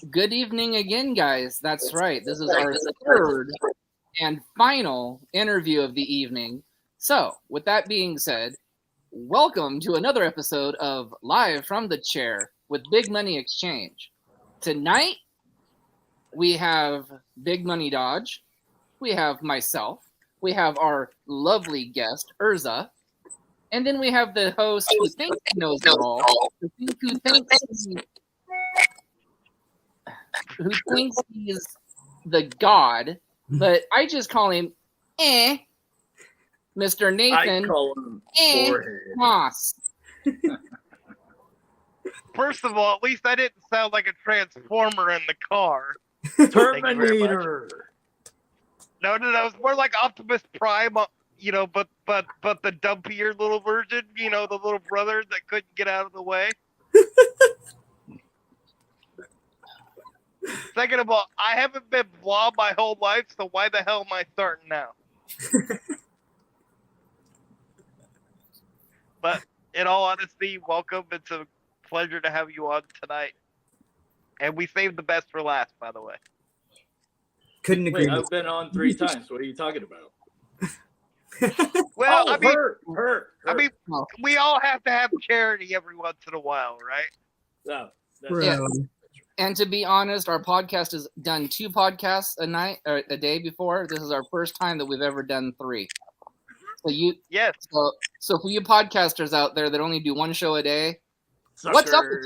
Good evening again, guys. That's right. This is our third and final interview of the evening. So, with that being said, welcome to another episode of Live from the Chair with Big Money Exchange. Tonight, we have Big Money Dodge, we have myself, we have our lovely guest, Erza, and then we have the host who thinks he knows it all, who thinks he's the god, but I just call him Mr. Nathan I call him forehead. Moss. First of all, at least I didn't sound like a transformer in the car. Terminator. No, it was more like Optimus Prime, but the dumpier little version, the little brother that couldn't get out of the way. Second of all, I haven't been Blob my whole life, so why the hell am I starting now? But in all honesty, welcome. It's a pleasure to have you on tonight. And we saved the best for last, by the way. Couldn't agree. Wait, I've been on 3 times. What are you talking about? Well, I mean, we all have to have charity every once in a while, right? No, Yeah. And to be honest, our podcast has done 2 podcasts a day before. This is our first time that we've ever done 3. Yes. So for you podcasters out there that only do 1 show a day, Sucker. what's up with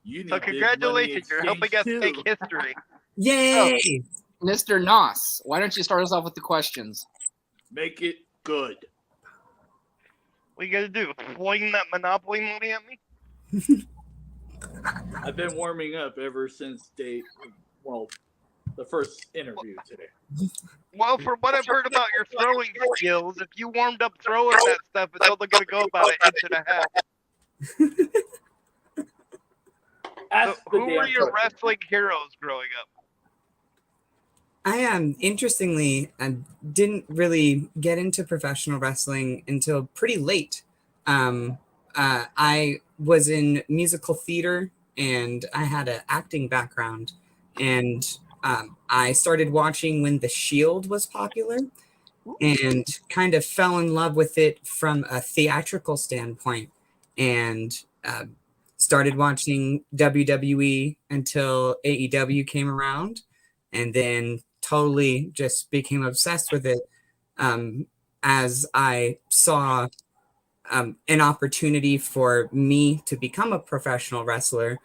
you? So congratulations, you're helping us make history. Yay! So, Mr. Noss, why don't you start us off with the questions? Make it good. What are you gonna do? Fling that Monopoly money at me? I've been warming up ever since the first interview today. Well, from what I've heard about your throwing skills, if you warmed up throwing that stuff, it's only going to go about 1.5 inches. So who were your wrestling heroes growing up? Interestingly, I didn't really get into professional wrestling until pretty late. I was in musical theater and I had an acting background, and I started watching when The Shield was popular and kind of fell in love with it from a theatrical standpoint, and started watching WWE until AEW came around, and then totally just became obsessed with it as I saw an opportunity for me to become a professional wrestler.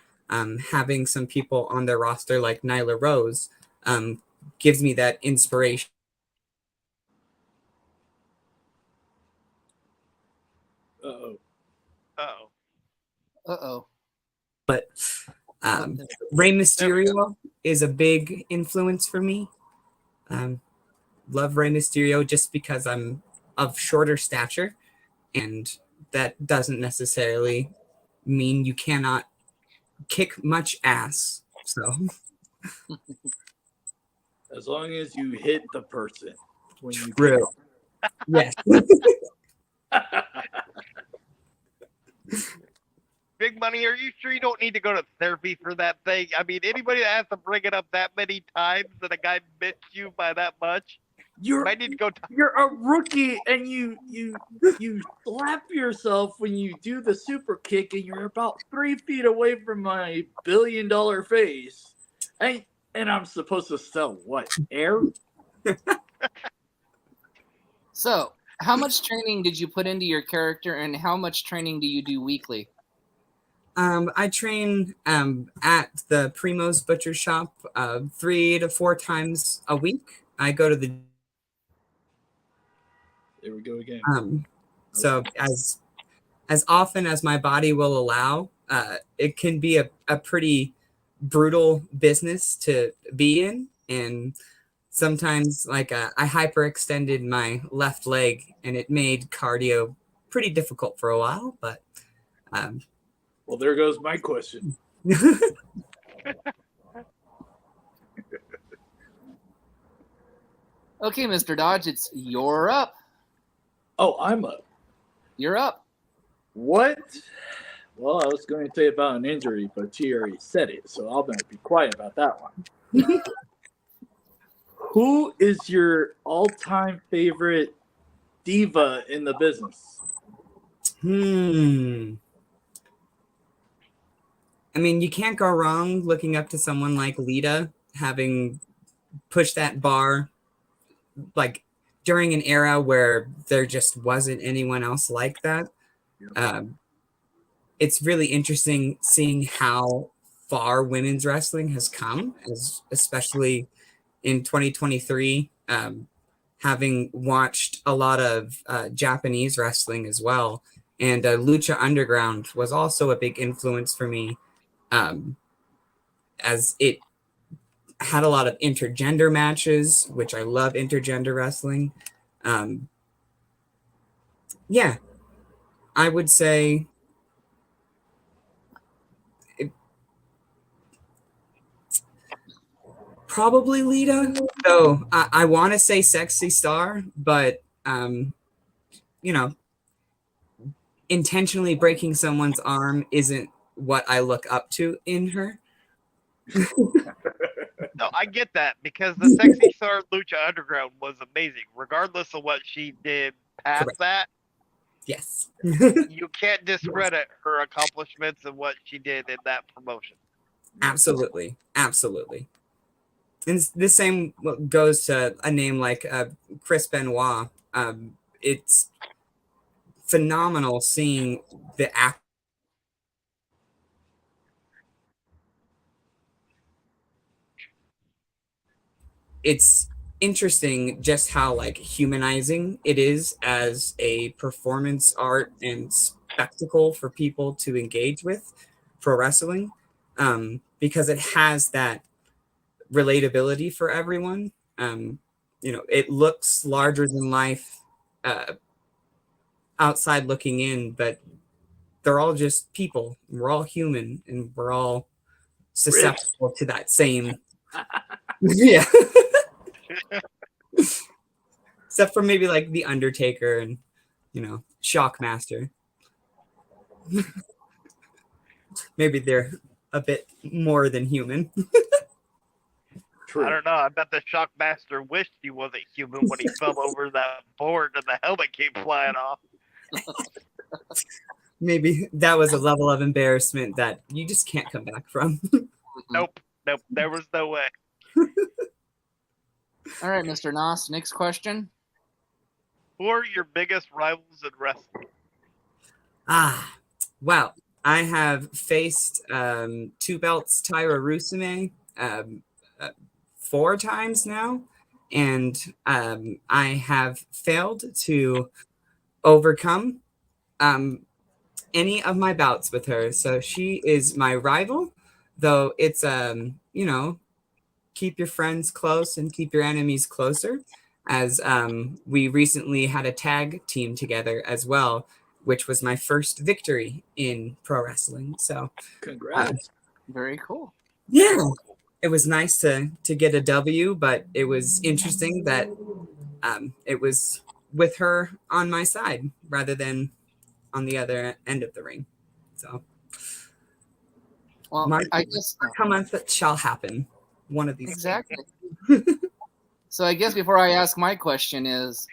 Having some people on their roster like Nyla Rose gives me that inspiration. Uh-oh. But Rey Mysterio is a big influence for me. Love Rey Mysterio just because I'm of shorter stature, and that doesn't necessarily mean you cannot kick much ass. So as long as you hit the person when you true. Yes. Big Money, are you sure you don't need to go to therapy for that thing? I mean, anybody that has to bring it up that many times that a guy missed you by that much, I need to go. You're a rookie, and you slap yourself when you do the super kick, and you're about 3 feet away from my $1 billion face. And I'm supposed to sell what? Air? So, how much training did you put into your character, and how much training do you do weekly? I train at the Primo's Butcher Shop 3 to 4 times a week. I go to the. There we go again. So as often as my body will allow, it can be a pretty brutal business to be in, and sometimes I hyperextended my left leg, and it made cardio pretty difficult for a while. But well, there goes my question. Okay, Mr. Dodge, you're up. Oh, I'm up. You're up. What Well, I was going to say about an injury, but she already said it, so I'm going to be quiet about that one. Who is your all-time favorite diva in the business? I mean, you can't go wrong looking up to someone like Lita, having pushed that bar like during an era where there just wasn't anyone else like that. It's really interesting seeing how far women's wrestling has come, especially in 2023, having watched a lot of Japanese wrestling as well. And Lucha Underground was also a big influence for me, as it had a lot of intergender matches, which I love intergender wrestling. Yeah, I would say probably Lita. So I want to say Sexy Star, but intentionally breaking someone's arm isn't what I look up to in her. No, I get that because the Sexy Star Lucha Underground was amazing, regardless of what she did past Correct. that. Yes. You can't discredit her accomplishments and what she did in that promotion. Absolutely. Absolutely. And the same goes to a name like Chris Benoit. It's phenomenal seeing the act. It's interesting just how like humanizing it is as a performance art and spectacle for people to engage with pro wrestling, because it has that relatability for everyone. It looks larger than life outside looking in, but they're all just people. We're all human, and we're all susceptible to that same. Yeah. Except for maybe like the Undertaker and Shockmaster. Maybe they're a bit more than human. True. I don't know. I bet the Shockmaster wished he wasn't human when he fell over that board and the helmet came flying off. Maybe that was a level of embarrassment that you just can't come back from. Nope. There was no way. All right, Mr. Noss, next question. Who are your biggest rivals in wrestling? Well, I have faced two belts Tyra Rusame 4 times now, and I have failed to overcome any of my bouts with her. So she is my rival, though it's keep your friends close and keep your enemies closer, as we recently had a tag team together as well, which was my first victory in pro wrestling. So congrats. Very cool. Yeah, it was nice to get a W, but it was interesting that it was with her on my side rather than on the other end of the ring. So well, I guess that shall happen one of these exactly. So I guess before I ask my question is,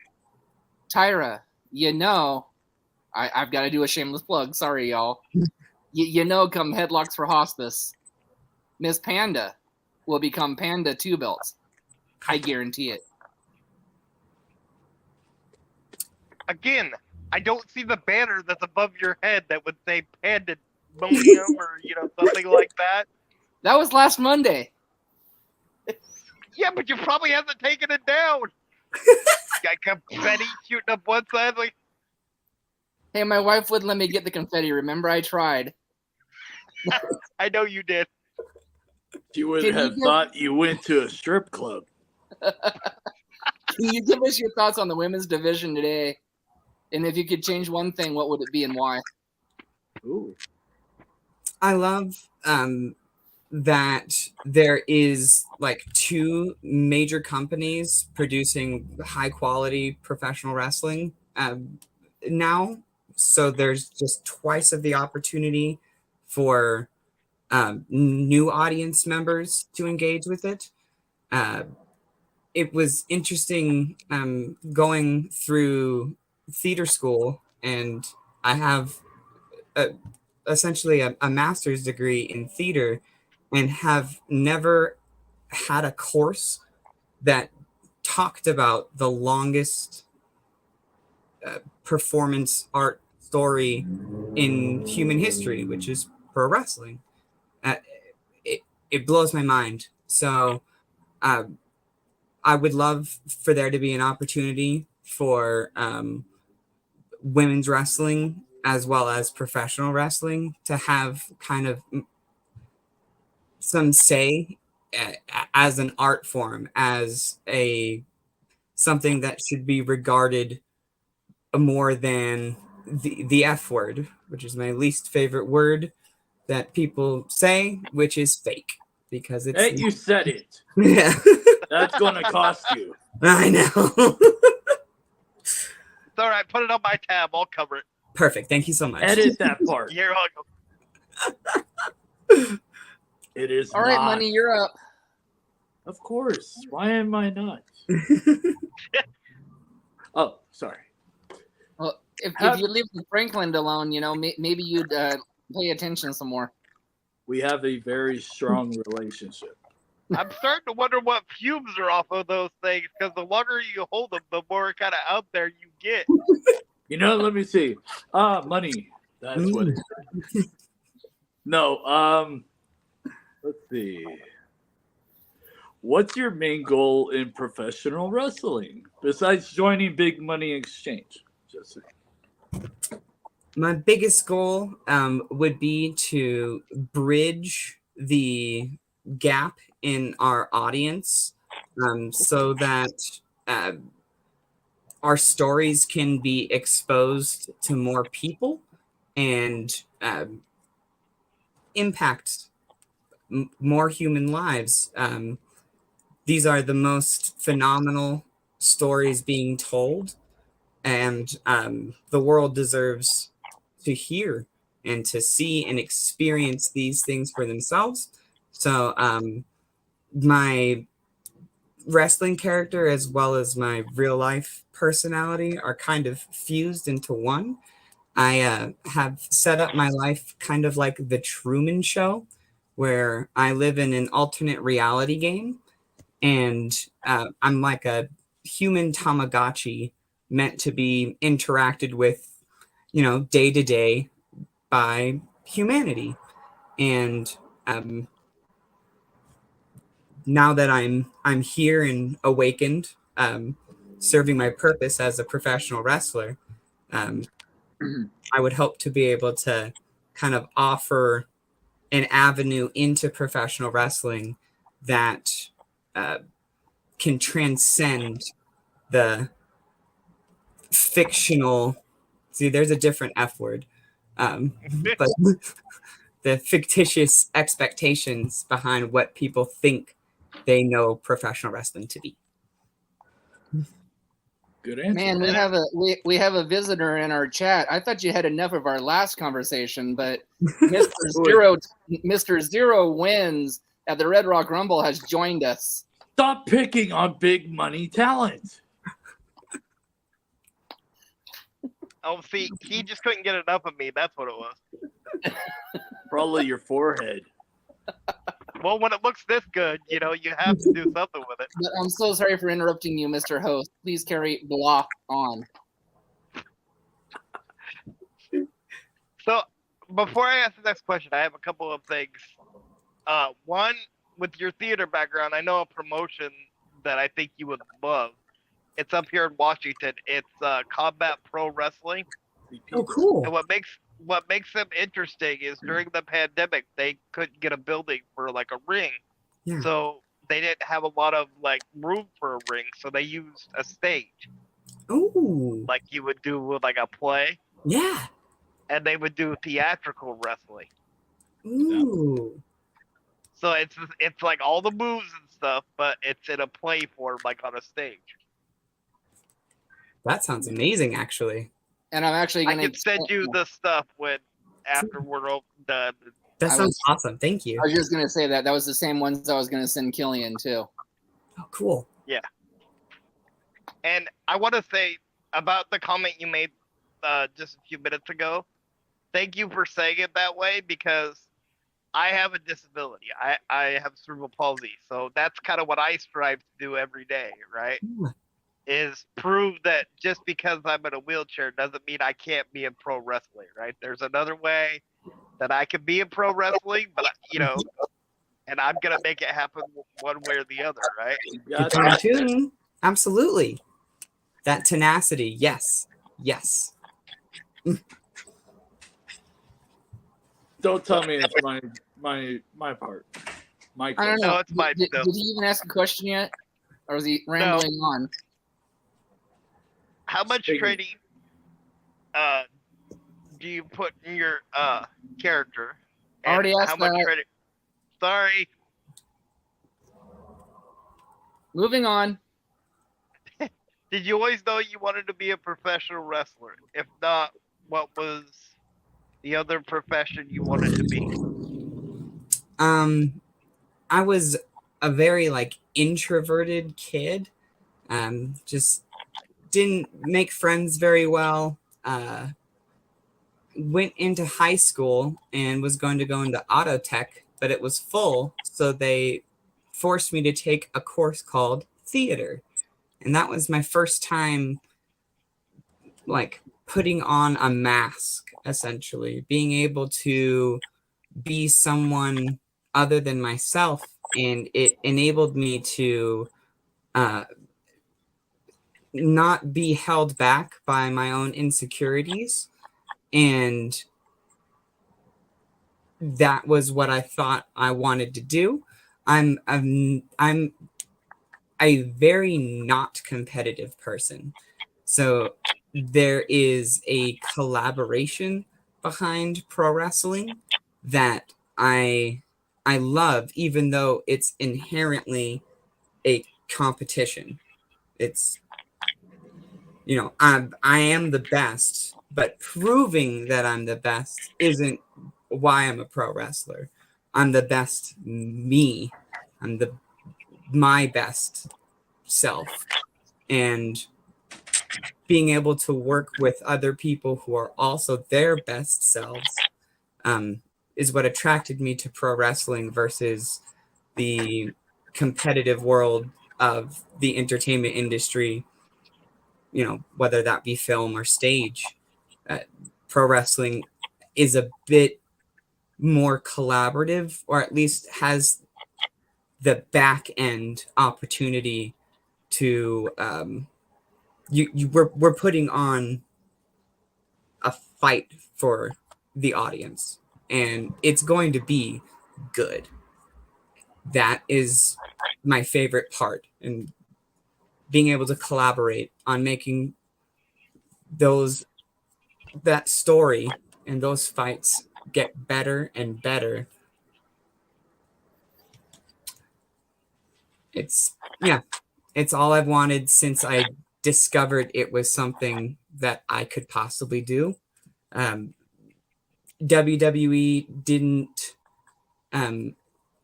Tyra, I've got to do a shameless plug. Sorry, y'all. Come Headlocks for Hospice, Miss Panda will become Panda 2 belts. I guarantee it. Again, I don't see the banner that's above your head that would say Pandemonium or something like that. That was last Monday. Yeah, but you probably haven't taken it down. Got confetti shooting up one side. Like, hey, my wife wouldn't let me get the confetti. Remember, I tried. I know you did. She would have thought you went to a strip club. Can you give us your thoughts on the women's division today? And if you could change one thing, what would it be and why? Ooh. I love that there is like 2 major companies producing high quality professional wrestling now. so there's just twice of the opportunity for new audience members to engage with it. It was interesting going through theater school, and I have essentially a master's degree in theater, and have never had a course that talked about the longest performance art story in human history, which is pro wrestling. Uh, it blows my mind. So I would love for there to be an opportunity for women's wrestling as well as professional wrestling to have kind of some say as an art form, as a something that should be regarded more than the F word, which is my least favorite word that people say, which is fake, because it's Hey, you said it. yeah. That's gonna cost you. I know. It's all right. Put it on my tab. I'll cover it. Perfect. Thank you so much. Edit that part. You're welcome. It is All right, not. Money, you're up. Of course. Why am I not? Oh, sorry. Well, if you leave Franklin alone, maybe you'd pay attention some more. We have a very strong relationship. I'm starting to wonder what fumes are off of those things, because the longer you hold them, the more kind of out there you get. Let me see. Money. That's what it is. No, let's see. What's your main goal in professional wrestling besides joining Big Money Exchange? Just My biggest goal would be to bridge the gap in our audience so that our stories can be exposed to more people and impact more human lives. These are the most phenomenal stories being told, and the world deserves to hear and to see and experience these things for themselves. So my wrestling character as well as my real life personality are kind of fused into one. I have set up my life kind of like the Truman Show, where I live in an alternate reality game, and I'm like a human Tamagotchi meant to be interacted with, day to day by humanity. And now that I'm here and awakened, serving my purpose as a professional wrestler, I would hope to be able to kind of offer an avenue into professional wrestling that can transcend the fictional. See, there's a different F word, but the fictitious expectations behind what people think they know professional wrestling to be. good answer. Man, we have a visitor in our chat. I thought you had enough of our last conversation, but Mr. Zero Wins at the Red Rock Rumble has joined us. Stop picking on Big Money talent. Oh, see, he just couldn't get enough of me. That's what it was. Probably your forehead. Well, when it looks this good, you have to do something with it. But I'm so sorry for interrupting you, Mr. Host. Please carry blah on. So, before I ask the next question, I have a couple of things. One, with your theater background, I know a promotion that I think you would love. It's up here in Washington. It's Combat Pro Wrestling. Oh, cool. And what makes them interesting is during the pandemic, they couldn't get a building for like a ring. Yeah. So they didn't have a lot of like room for a ring. So they used a stage. Ooh. Like you would do with like a play. Yeah. And they would do theatrical wrestling. Ooh. So it's like all the moves and stuff, but it's in a play form, like on a stage. That sounds amazing, actually. And I'm actually I going can send you the stuff after we're all done. That sounds awesome. Thank you. I was just going to say that was the same ones I was going to send Killian too. Oh, cool. Yeah. And I want to say about the comment you made just a few minutes ago. Thank you for saying it that way, because I have a disability. I have cerebral palsy. So that's kind of what I strive to do every day, right? Is prove that just because I'm in a wheelchair doesn't mean I can't be in pro wrestling, right? There's another way that I can be in pro wrestling, but and I'm gonna make it happen one way or the other, right? Got Keep on that. tuning. Absolutely. That tenacity. Yes. Yes. Don't tell me it's my part. My I don't question. know. No, it's fine. Did No. he even ask a question yet? Or was he rambling on? How much Speaking- training do you put in your character? And Already asked how much that. training? Sorry. Moving on. Did you always know you wanted to be a professional wrestler? If not, what was the other profession you wanted to be? I was a very introverted kid. Just didn't make friends very well. Went into high school and was going to go into auto tech, but it was full, so they forced me to take a course called theater. And that was my first time putting on a mask, essentially, being able to be someone other than myself. And it enabled me to not be held back by my own insecurities. And that was what I thought I wanted to do. I'm a very not competitive person. So there is a collaboration behind pro wrestling that I love, even though it's inherently a competition. It's I am the best, but proving that I'm the best isn't why I'm a pro wrestler. I'm the best me. I'm my best self. And being able to work with other people who are also their best selves is what attracted me to pro wrestling versus the competitive world of the entertainment industry, whether that be film or stage. Pro wrestling is a bit more collaborative, or at least has the back end opportunity to we're putting on a fight for the audience, and it's going to be good. That is my favorite part, and being able to collaborate on making that story and those fights get better and better. It's all I've wanted since I discovered it was something that I could possibly do. WWE didn't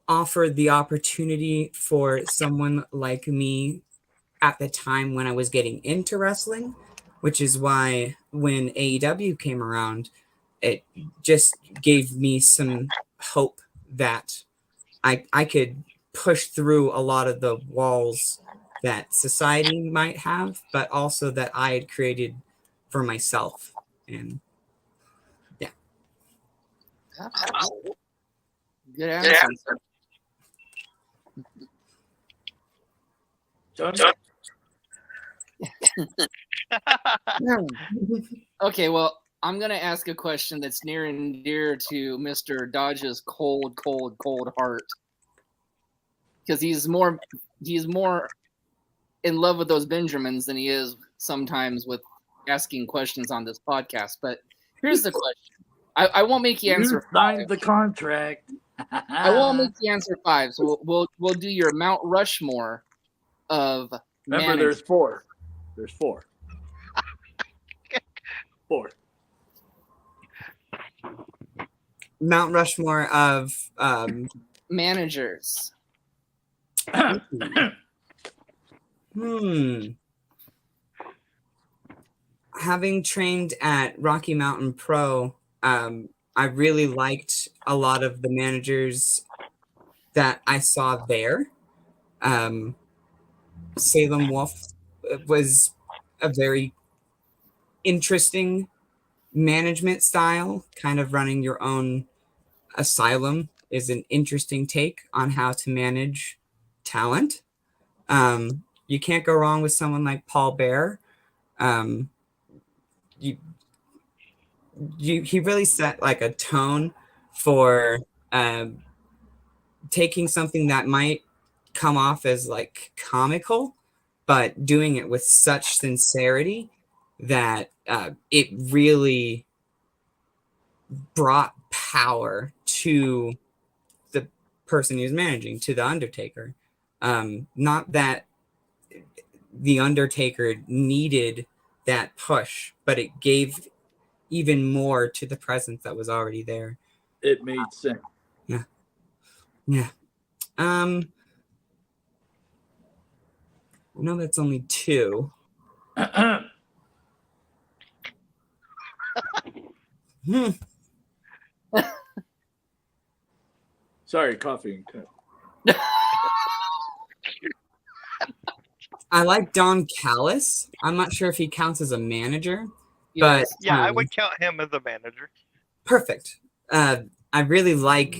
offer the opportunity for someone like me at the time when I was getting into wrestling, which is why when AEW came around, it just gave me some hope that I could push through a lot of the walls that society might have, but also that I had created for myself. And yeah. Good answer. Okay, well, I'm going to ask a question that's near and dear to Mr. Dodge's cold heart. Because he's more in love with those Benjamins than he is sometimes with asking questions on this podcast. But here's the question. I won't make you answer. You signed the contract. I won't make you answer 5. So we'll do your Mount Rushmore of Remember, managers. there's 4. There's 4. Fourth. Mount Rushmore of Managers. Having trained at Rocky Mountain Pro, I really liked a lot of the managers that I saw there. Salem Wolf was a very interesting management style. Kind of running your own asylum is an interesting take on how to manage talent. You can't go wrong with someone like Paul Bear. He really set like a tone for taking something that might come off as like comical, but doing it with such sincerity that it really brought power to the person he was managing, to the Undertaker. Not that the Undertaker needed that push, but it gave even more to the presence that was already there. It made sense. Yeah. No, that's only two. Sorry, coffee. I like Don Callis. I'm not sure if he counts as a manager, Yes. but Yeah, I would count him as a manager. perfect. I really like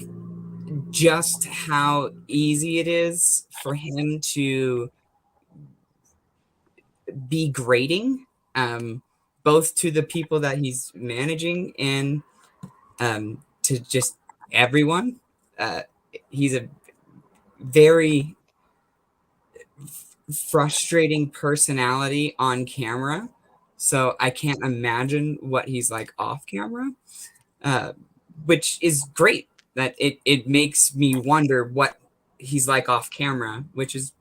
just how easy it is for him to be grading, both to the people that he's managing and to just everyone. He's a very frustrating personality on camera, so I can't imagine what he's like off camera, which is great. That it makes me wonder what he's like off camera, which is,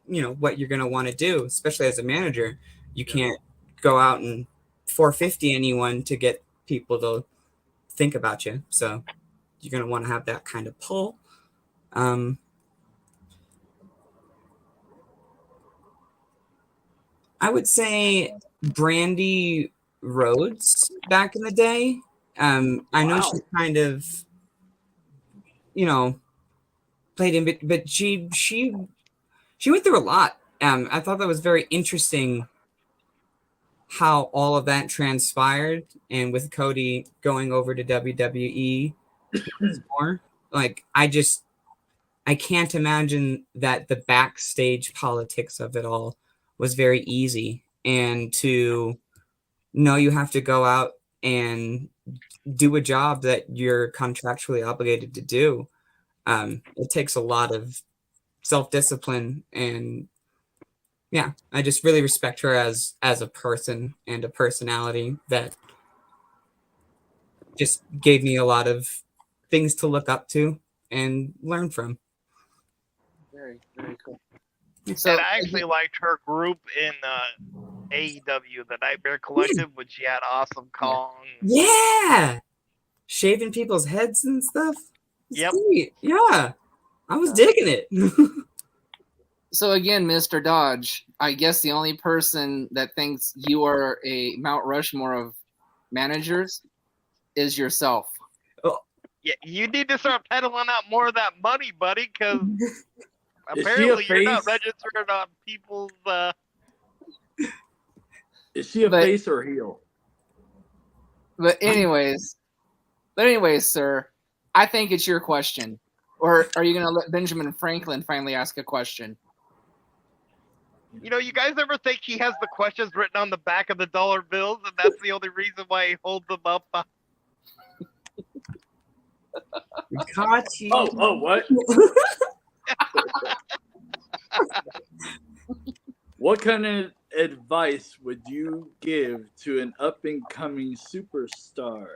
you know, what you're going to want to do, especially as a manager. You can't go out and 450 anyone to get people to think about you, so you're going to want to have that kind of pull. I would say Brandy Rhodes back in the day. I know she kind of, you know, played in, but she went through a lot. I thought that was very interesting how all of that transpired, and with Cody going over to WWE more, like I can't imagine that the backstage politics of it all was very easy, and to know you have to go out and do a job that you're contractually obligated to do. It takes a lot of self-discipline, and yeah, I just really respect her as a person and a personality that just gave me a lot of things to look up to and learn from. Very, very cool. And So I actually liked her group in AEW, the Nightmare Collective, when she had Awesome Kong. Yeah, shaving people's heads and stuff. Yep. Sweet. Yeah, I was digging it. So again, Mr. Dodge, I guess the only person that thinks you are a Mount Rushmore of managers is yourself. Yeah, you need to start peddling out more of that money, buddy, because Is apparently she a you're not face? registered on people's. Is she a face or a heel? But anyways, sir, I think it's your question. Or are you going to let Benjamin Franklin finally ask a question? You know, you guys ever think he has the questions written on the back of the dollar bills, and that's the only reason why he holds them up? Caught you. Oh, what? What kind of advice would you give to an up-and-coming superstar?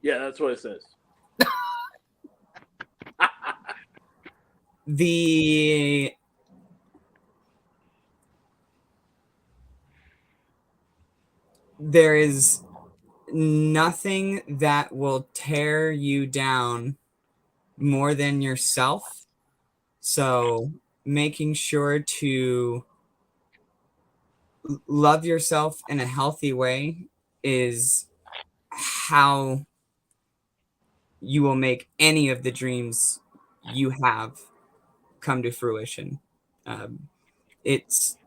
Yeah, that's what it says. there is nothing that will tear you down more than yourself. So making sure to love yourself in a healthy way is how you will make any of the dreams you have come to fruition. It's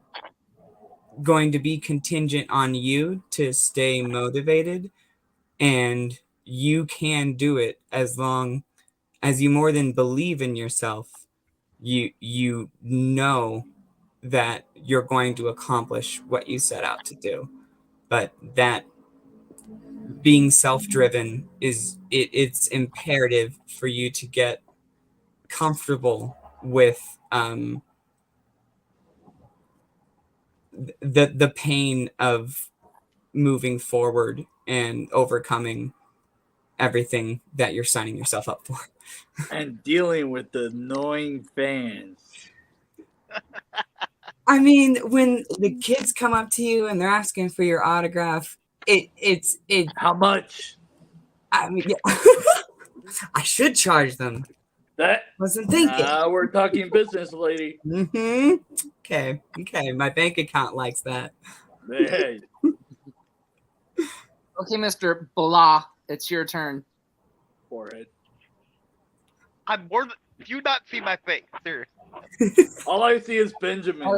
going to be contingent on you to stay motivated, and you can do it as long as you more than believe in yourself. You know that you're going to accomplish what you set out to do, but that being self-driven it's imperative for you to get comfortable with the pain of moving forward and overcoming everything that you're signing yourself up for. And dealing with the annoying fans. I mean, when the kids come up to you and they're asking for your autograph, it's How much? I mean, yeah. I should charge them. That Wasn't thinking. we're talking business, lady. Okay. My bank account likes that. Hey, Okay, Mr. Blah, it's your turn. forehead. I'm more than. Do you not see my face? Seriously. All I see is Benjamin.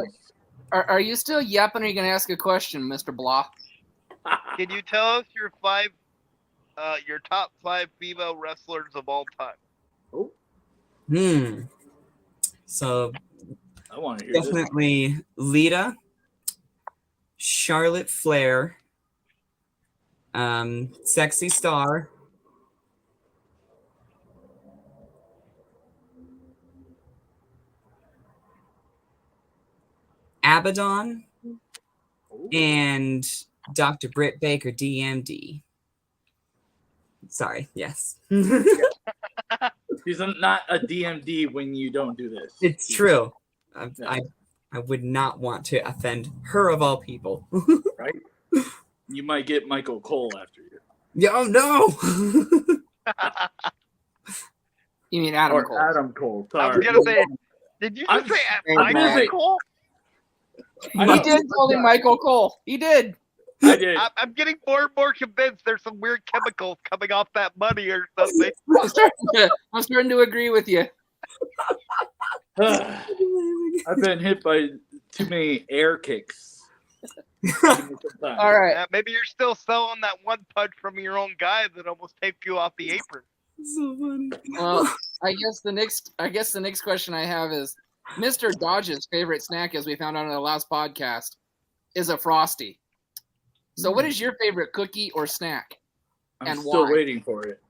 Are you still yapping, or are you going to ask a question, Mr. Blah? Can you tell us your top 5 female wrestlers of all time? So I want to hear this. definitely Lita, Charlotte Flair, Sexy Star, Abaddon, and Dr. Britt Baker, DMD. Sorry, yes. He's not a DMD when you don't do this. It's true. I would not want to offend her of all people. Right? You might get Michael Cole after you. Yeah, oh no! You mean Adam Or Cole? Adam Cole. I was Sorry. gonna say, did you just say I'm Michael busy. Cole? I He know. did call him Michael Cole. He did. I did. I'm getting more and more convinced there's some weird chemicals coming off that money or something. I'm starting to agree with you. I've been hit by too many air kicks. All right. Yeah, maybe you're still selling that one punch from your own guy that almost taped you off the apron. So funny. Well, I guess the next question I have is Mr. Dodge's favorite snack, as we found out on the last podcast, is a Frosty. So what is your favorite cookie or snack? I'm And still why? waiting for it.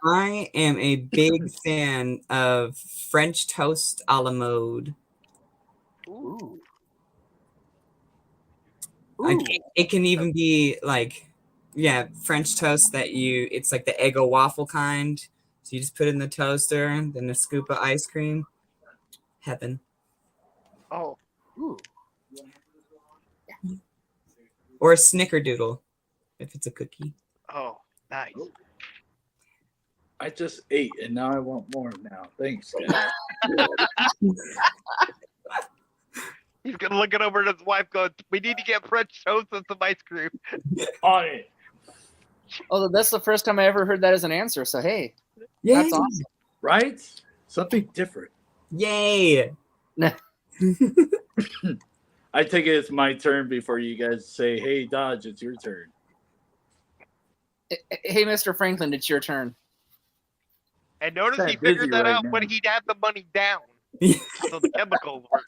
I am a big fan of French toast a la mode. Ooh. It can even be like, yeah, French toast it's like the Eggo waffle kind. So you just put it in the toaster, then a scoop of ice cream. Heaven. Oh, Ooh. Or a snickerdoodle, if it's a cookie. oh, nice. I just ate and now I want more now. Thanks, guys. He's gonna look it over at his wife going, we need to get French toast and some ice cream. On it. Oh, that's the first time I ever heard that as an answer. So hey, Yay! that's awesome. Right? Something different. Yay! I take it it's my turn before you guys say, hey, Dodge, it's your turn. Hey, Mr. Franklin, it's your turn. And notice Kinda he figured busy that right out now. when he'd had the money down. So the chemicals work.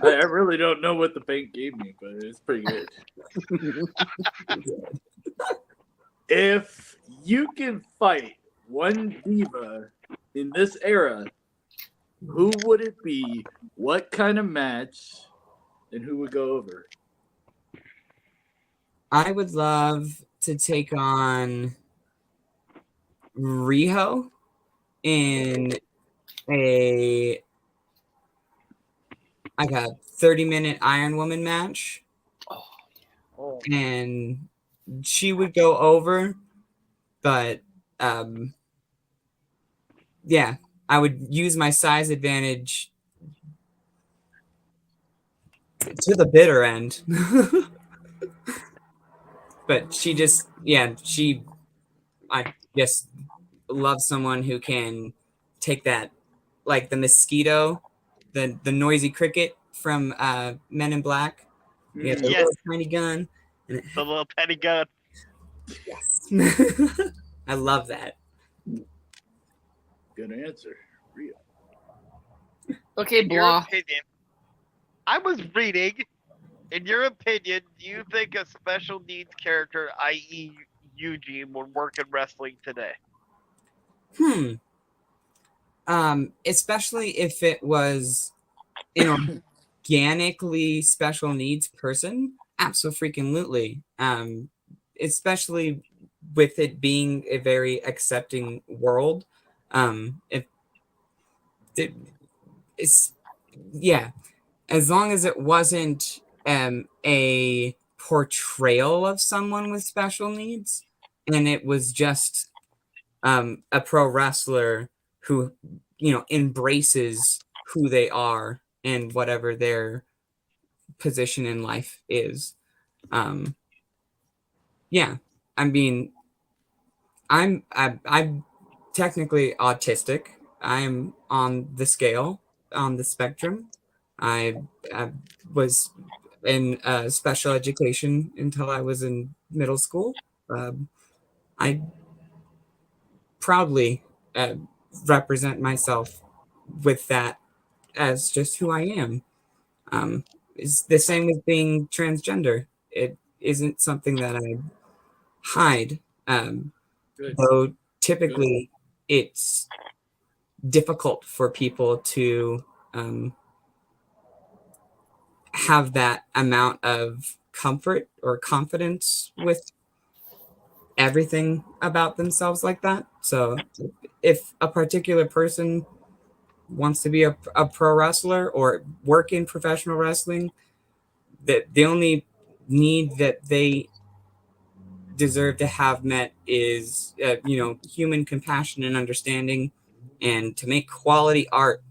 I really don't know what the bank gave me, but it's pretty good. If you can fight one diva in this era, who would it be? What kind of match? And who would go over? I would love to take on Riho in a 30 30-minute Iron Woman match, Oh. and she would go over, but yeah, I would use my size advantage to the bitter end. But she just, yeah, I just love someone who can take that, like the mosquito, the noisy cricket from Men in Black. Yeah, the Yes. little tiny gun. And The little teddy gun. yes. I love that. Good answer. Real. Okay, In your blah. opinion, I was reading. In your opinion, do you think a special needs character, i.e., Eugene, would work in wrestling today? Especially if it was an organically special needs person, absolutely. Especially with it being a very accepting world. If it, it's yeah, as long as it wasn't a portrayal of someone with special needs, and it was just a pro wrestler who embraces who they are and whatever their position in life is. um yeah, I mean, I'm technically autistic. I'm on the scale, on the spectrum. I was in special education until I was in middle school. I proudly uh, represent myself with that as just who I am. It's the same with being transgender. It isn't something that I hide, Good. though typically it's difficult for people to have that amount of comfort or confidence with everything about themselves like that. So if a particular person wants to be a pro wrestler or work in professional wrestling, that the only need that they deserve to have met is human compassion and understanding, and to make quality art.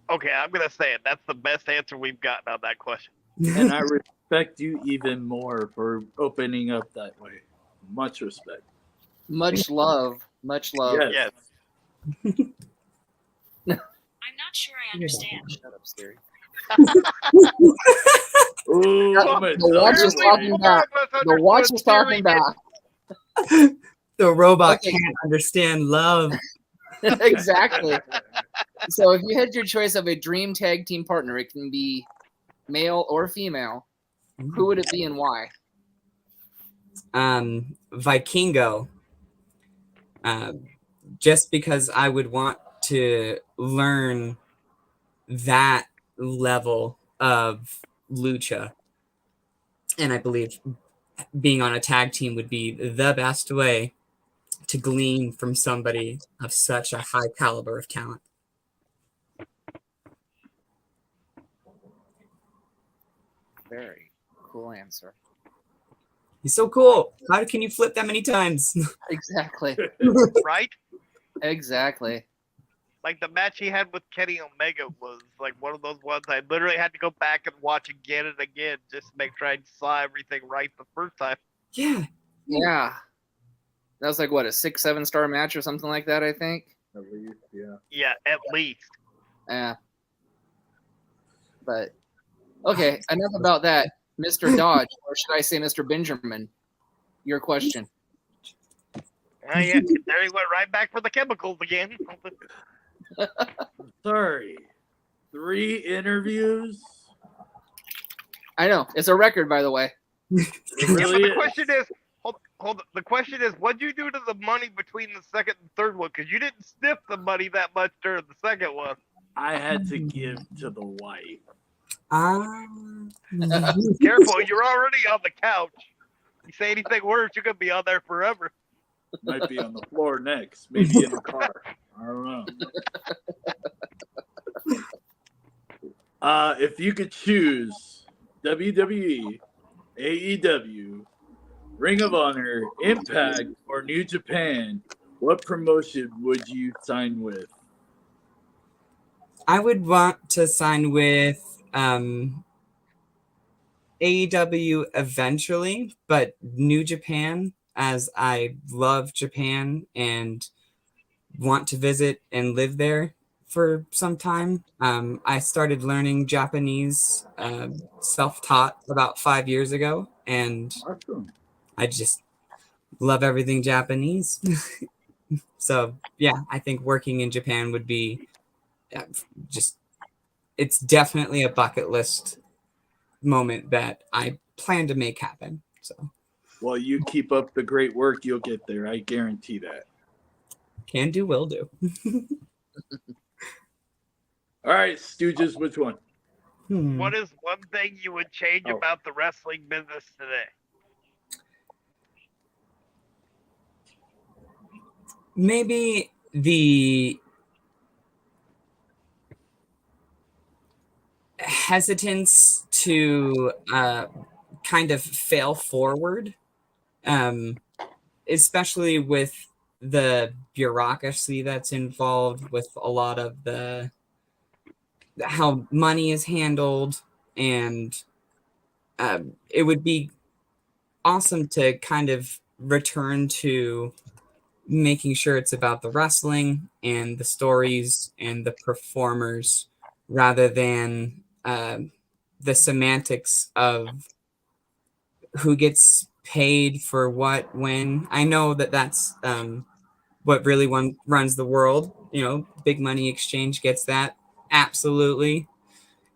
Okay, I'm gonna say it. That's the best answer we've gotten on that question. And I respect you even more for opening up that way. Much respect. Much love. Much love. Yes. Yes. I'm not sure I understand. Shut up, Siri. Ooh, The I'm gonna watch tell is you talking later. back. The watch is talking back. The robot Okay. can't understand love. Exactly. So if you had your choice of a dream tag team partner, it can be male or female. Who would it be and why? Vikingo. Just because I would want to learn that level of lucha. And I believe being on a tag team would be the best way to glean from somebody of such a high caliber of talent. Very cool answer. He's so cool. How can you flip that many times? Exactly. Right? Exactly. Like the match he had with Kenny Omega was like one of those ones I literally had to go back and watch again and again just to make sure I saw everything right the first time. Yeah. Yeah. That was like what, a 6-7 star match or something like that, I think. At least, yeah. Yeah, at least. Yeah. But okay, enough about that. Mr. Dodge, or should I say Mr. Benjamin? Your question. Yeah, there he went right back for the chemicals again. Sorry. 3 interviews? I know. It's a record, by the way. It Yeah, really but the is. question is, hold on. The question is, what'd you do to the money between the second and third one? Because you didn't sniff the money that much during the second one. I had to give to the wife. Careful, you're already on the couch. You say anything worse, you're gonna be on there forever. Might be on the floor next. Maybe in the car. I don't know. If you could choose WWE, AEW, Ring of Honor, Impact, or New Japan, what promotion would you sign with? I would want to sign with AEW eventually, but New Japan, as I love Japan and want to visit and live there for some time. I started learning Japanese self-taught about 5 years ago, and Awesome. I just love everything Japanese. So yeah, I think working in Japan would be just, it's definitely a bucket list moment that I plan to make happen. So Well, you keep up the great work, you'll get there. I guarantee that. can do, will do. All right, Stooges, which one? What is one thing you would change Oh. about the wrestling business today? Maybe the hesitance to kind of fail forward, especially with the bureaucracy that's involved with a lot of the how money is handled, and it would be awesome to kind of return to making sure it's about the wrestling and the stories and the performers rather than the semantics of who gets paid for what when. I know that that's what really runs the world. You know, big money exchange gets that absolutely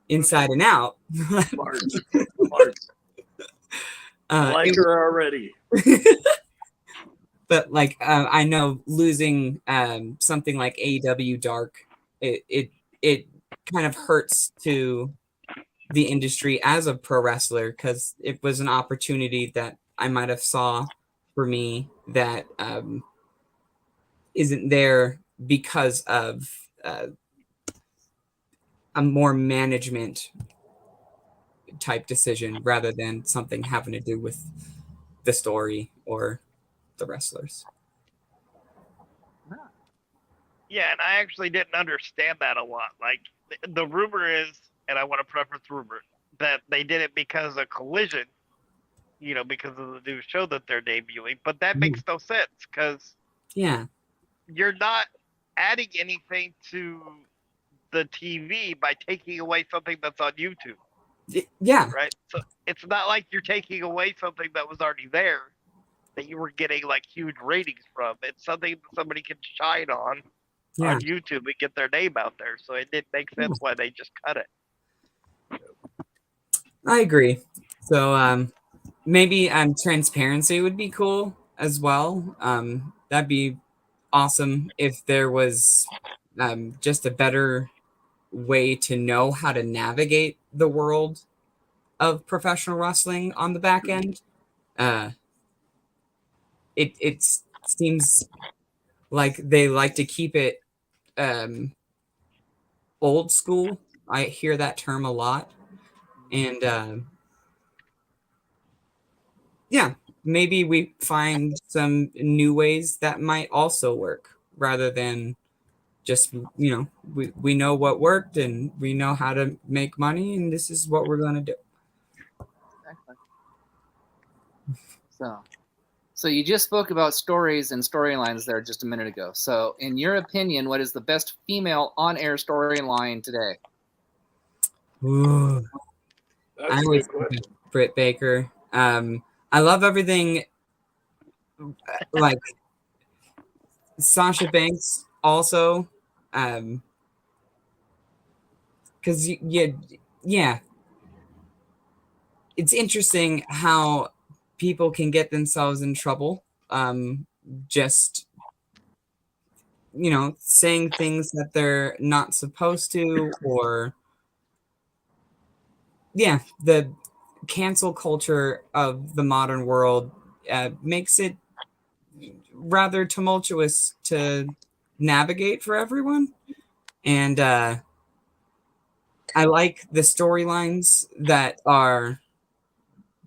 inside and out. Smart. Smart. I like her already. But like I know losing something like AEW Dark, it kind of hurts to the industry as a pro wrestler, because it was an opportunity that I might have saw for me that isn't there because of a more management type decision rather than something having to do with the story or the wrestlers. Yeah, and I actually didn't understand that a lot. Like the rumor is, and I want to preface rumor, that they did it because of Collision, you know, because of the new show that they're debuting. But that makes no sense because Yeah, you're not adding anything to the TV by taking away something that's on YouTube, yeah, right? So it's not like you're taking away something that was already there that you were getting like huge ratings from. It's something that somebody can shine on yeah. YouTube and get their name out there. So it didn't make sense why they just cut it. I agree. So maybe transparency would be cool as well. That'd be awesome if there was just a better way to know how to navigate the world of professional wrestling on the back end. It seems like they like to keep it old school. I hear that term a lot, and yeah, maybe we find some new ways that might also work rather than just, you know, we know what worked and we know how to make money and this is what we're going to do. Exactly. So you just spoke about stories and storylines there just a minute ago. So in your opinion, what is the best female on-air storyline today? Ooh, That's I a always good think question. of Britt Baker. I love everything like Sasha Banks also, because yeah, it's interesting how people can get themselves in trouble just, you know, saying things that they're not supposed to, or yeah, the cancel culture of the modern world makes it rather tumultuous to navigate for everyone. And I like the storylines that are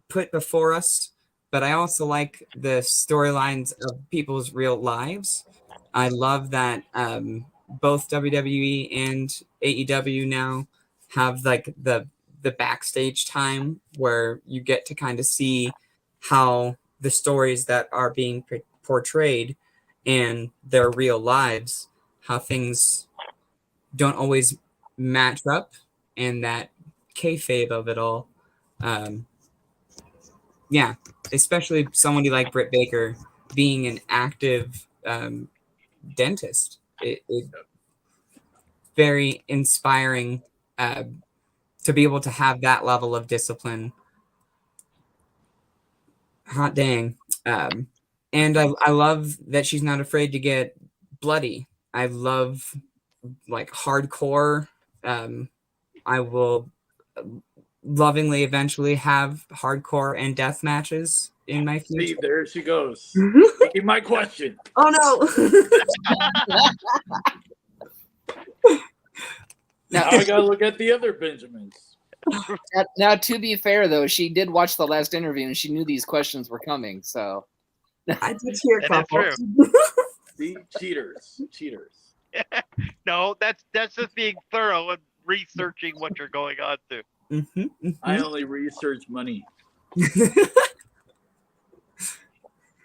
put before us, but I also like the storylines of people's real lives. I love that both WWE and AEW now have like the backstage time where you get to kind of see how the stories that are being portrayed in their real lives, how things don't always match up, and that kayfabe of it all. Um, yeah, especially somebody like Britt Baker being an active dentist. It very inspiring uh, to be able to have that level of discipline. Hot dang. And I love that she's not afraid to get bloody. I love like hardcore. I will lovingly eventually have hardcore and death matches in my See, future. there she goes. Taking my question. Oh no. Now I gotta look at the other Benjamins. Now, to be fair, though, she did watch the last interview and she knew these questions were coming. So I did hear a That is couple. true. See, cheaters. No, that's just being thorough and researching what you're going on to. I only research money.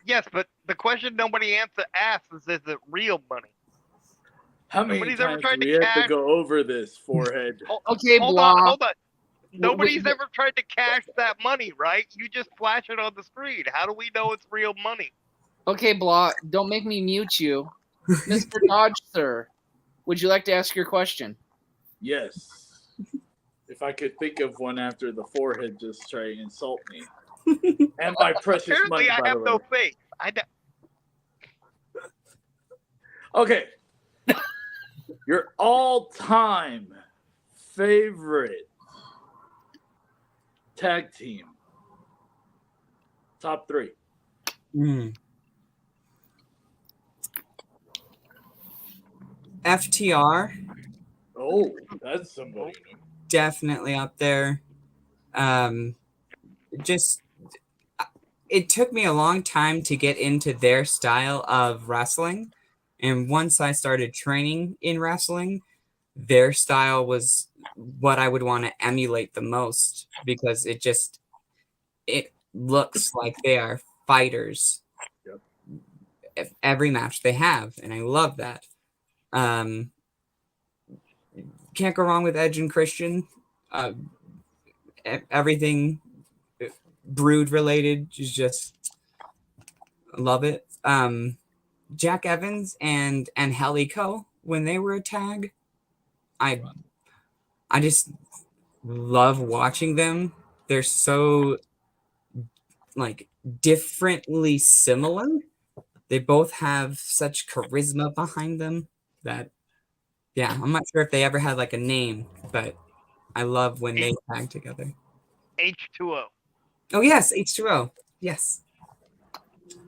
Yes, but the question nobody asks is it real money? How many Nobody's ever times tried do we to have to cash. go over this forehead? okay, Hold blah. on. Nobody's ever tried to cash that money, right? You just flash it on the screen. How do we know it's real money? Okay, blah. Don't make me mute you, Mr. Dodge, sir. Would you like to ask your question? Yes. If I could think of one after the forehead just tried to insult me. And my precious money, Apparently, I by have the way. no faith. Okay. Your all-time favorite tag team. Top 3. FTR, Oh, that's somebody new. definitely up there. Just it took me a long time to get into their style of wrestling, and once I started training in wrestling, their style was what I would want to emulate the most because it looks like they are fighters. Yep. Every match they have, and I love that. Can't go wrong with Edge and Christian. Everything Brood related is just love it. Jack Evans and Angelico, when they were a tag, I just love watching them. They're so like differently similar. They both have such charisma behind them that yeah, I'm not sure if they ever had like a name, but I love when they tag together. H2O. Oh yes, H2O. Yes.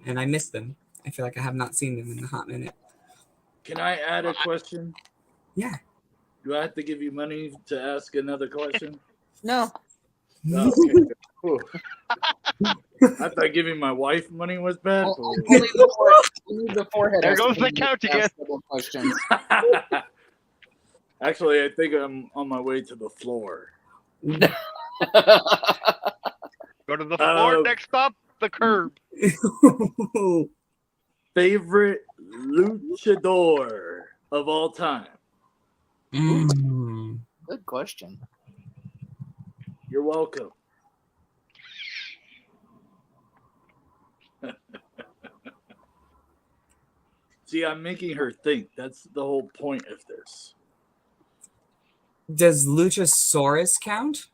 And I miss them. I feel like I have not seen them in a hot minute. Can I add a question? Yeah. Do I have to give you money to ask another question? No. No, okay. Cool. I thought giving my wife money was bad. Only the forehead. There has goes to the couch ask again. several questions. Actually, I think I'm on my way to the floor. Go to the floor. Next stop, the curb. Favorite luchador of all time? Good question. You're welcome. See, I'm making her think. That's the whole point of this. Does Luchasaurus count?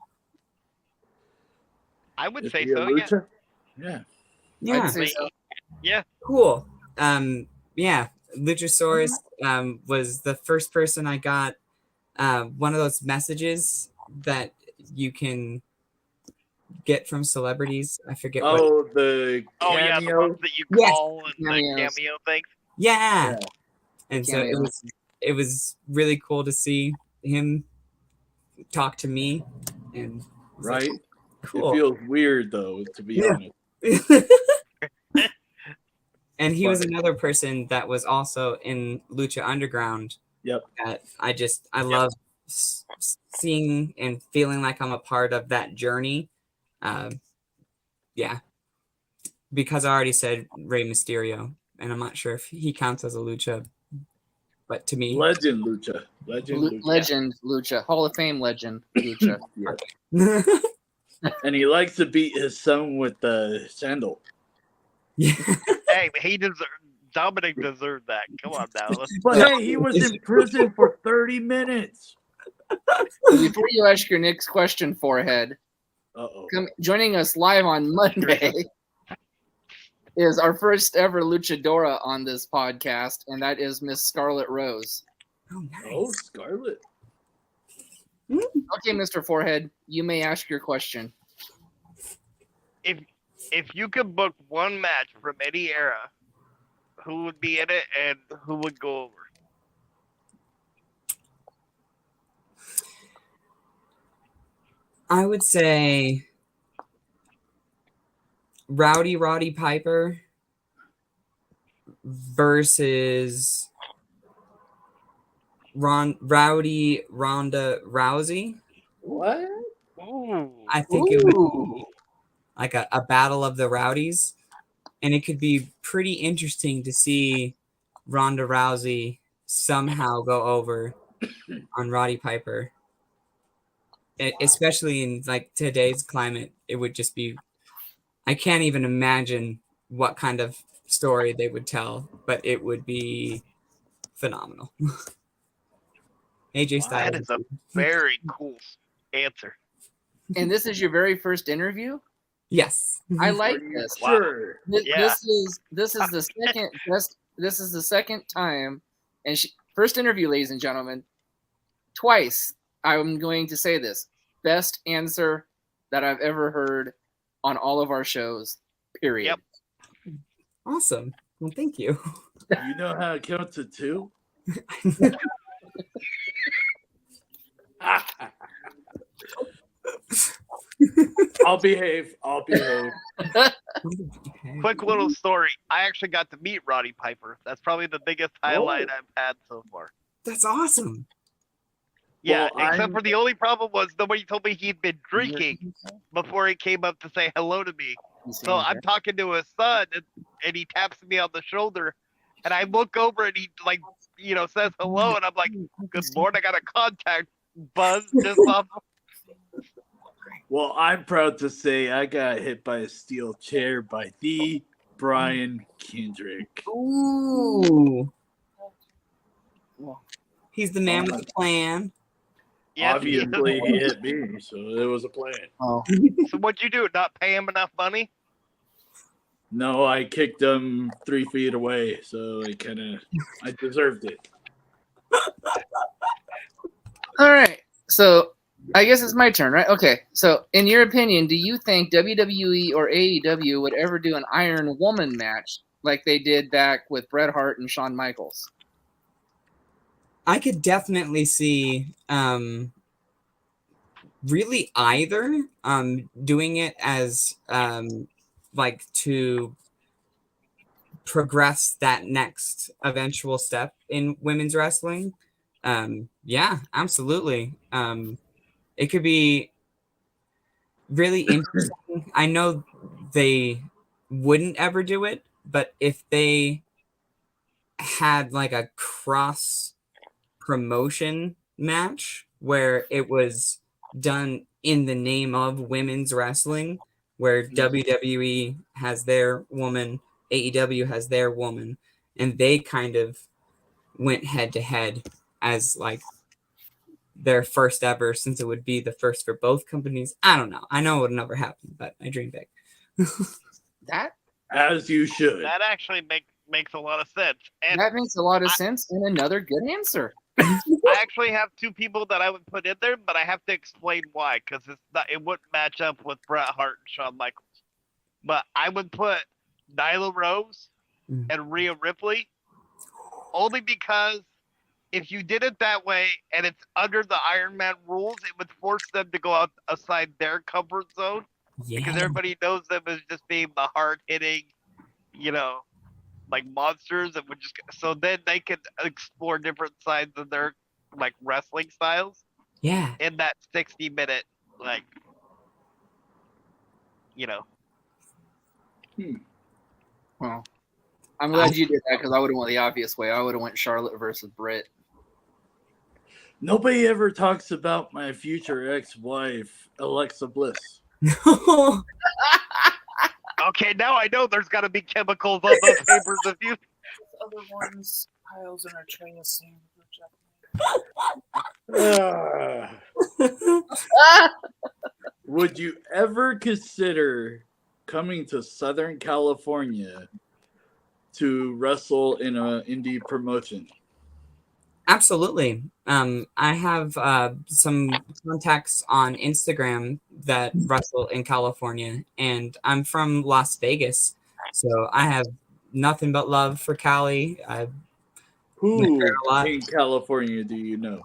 I would Is say he a so. Yeah. lucha? Yeah. Yeah. I'd say so. Yeah. Cool. Yeah, Luchasaurus was the first person I got one of those messages that you can get from celebrities. I forget what. Oh, the Oh yeah, the cameo. ones that you Yes. call and the Cameos. cameo things. Yeah. Yeah. And so Cameo. it was really cool to see him talk to me, and Right? cool. It feels weird though, to be honest. And he was another person that was also in Lucha Underground. Yep. That I love seeing and feeling like I'm a part of that journey. Yeah. Because I already said Rey Mysterio, and I'm not sure if he counts as a lucha, but to me, Legend Lucha. Legend Lucha. Hall of Fame legend Lucha. Yeah. And he likes to beat his son with the sandal. Yeah. Hey, Dominic deserved that. Come on now. But hey, he was in prison for 30 minutes. Before you ask your next question, Forehead, joining us live on Monday is our first ever luchadora on this podcast, and that is Miss Scarlet Rose. Oh, nice. Oh, Scarlet. Okay, Mr. Forehead, you may ask your question. If you could book one match from any era, who would be in it and who would go over? I would say Roddy Piper versus Ronda Rousey. What? Ooh. I think it would be like a battle of the Rowdies, and it could be pretty interesting to see Ronda Rousey somehow go over on Roddy Piper. Especially in like today's climate, it would just be, I can't even imagine what kind of story they would tell, but it would be phenomenal. AJ Styles. That is a very cool answer. And this is your very first interview? Yes. I like this. Sure. This is the second best. This is the second time, and first interview, ladies and gentlemen. Twice, I'm going to say this: best answer that I've ever heard on all of our shows. Period. Yep. Awesome. Well, thank you. You know how to count to 2? I'll behave. Quick little story. I actually got to meet Roddy Piper. That's probably the biggest highlight I've had so far. That's awesome. Yeah, Well, except for the only problem was nobody told me he'd been drinking before he came up to say hello to me. So I'm talking to his son, and he taps me on the shoulder, and I look over and he says hello, and I'm like, "Good Lord, I got a contact buzz just off." Well, I'm proud to say I got hit by a steel chair by the Brian Kendrick. Ooh. He's the man with the plan. Yes, Obviously, he hit me, so it was a plan. Oh. So what'd you do? Not pay him enough money? No, I kicked him 3 feet away, so I deserved it. All right. So I guess it's my turn, right? Okay. So in your opinion, do you think WWE or AEW would ever do an Iron Woman match like they did back with Bret Hart and Shawn Michaels? I could definitely see really either doing it as like to progress that next eventual step in women's wrestling. Yeah, absolutely. It could be really interesting. I know they wouldn't ever do it, but if they had like a cross promotion match where it was done in the name of women's wrestling, where WWE has their woman, AEW has their woman, and they kind of went head to head as like their first ever, since it would be the first for both companies. I don't know. I know it would never happen, but I dream big. That As you should. That actually makes a lot of sense. And that makes a lot of sense, and another good answer. I actually have 2 people that I would put in there, but I have to explain why, because it wouldn't match up with Bret Hart and Shawn Michaels. But I would put Nyla Rose and Rhea Ripley, only because if you did it that way and it's under the Iron Man rules, it would force them to go outside their comfort zone because Yeah. everybody knows them as just being the hard hitting, you know, like monsters that would just so then they could explore different sides of their like wrestling styles Yeah. in that 60-minute like you know. Well, I'm glad you did that because I would have went the obvious way. I would have went Charlotte versus Britt. Nobody ever talks about my future ex-wife, Alexa Bliss. Okay, now I know there's got to be chemicals on those papers if you. Other ones, piles in our tray of sand. Would you ever consider coming to Southern California to wrestle in an indie promotion? Absolutely. I have some contacts on Instagram that wrestle in California, and I'm from Las Vegas, so I have nothing but love for Cali. I've been there Who a lot. in California do you know?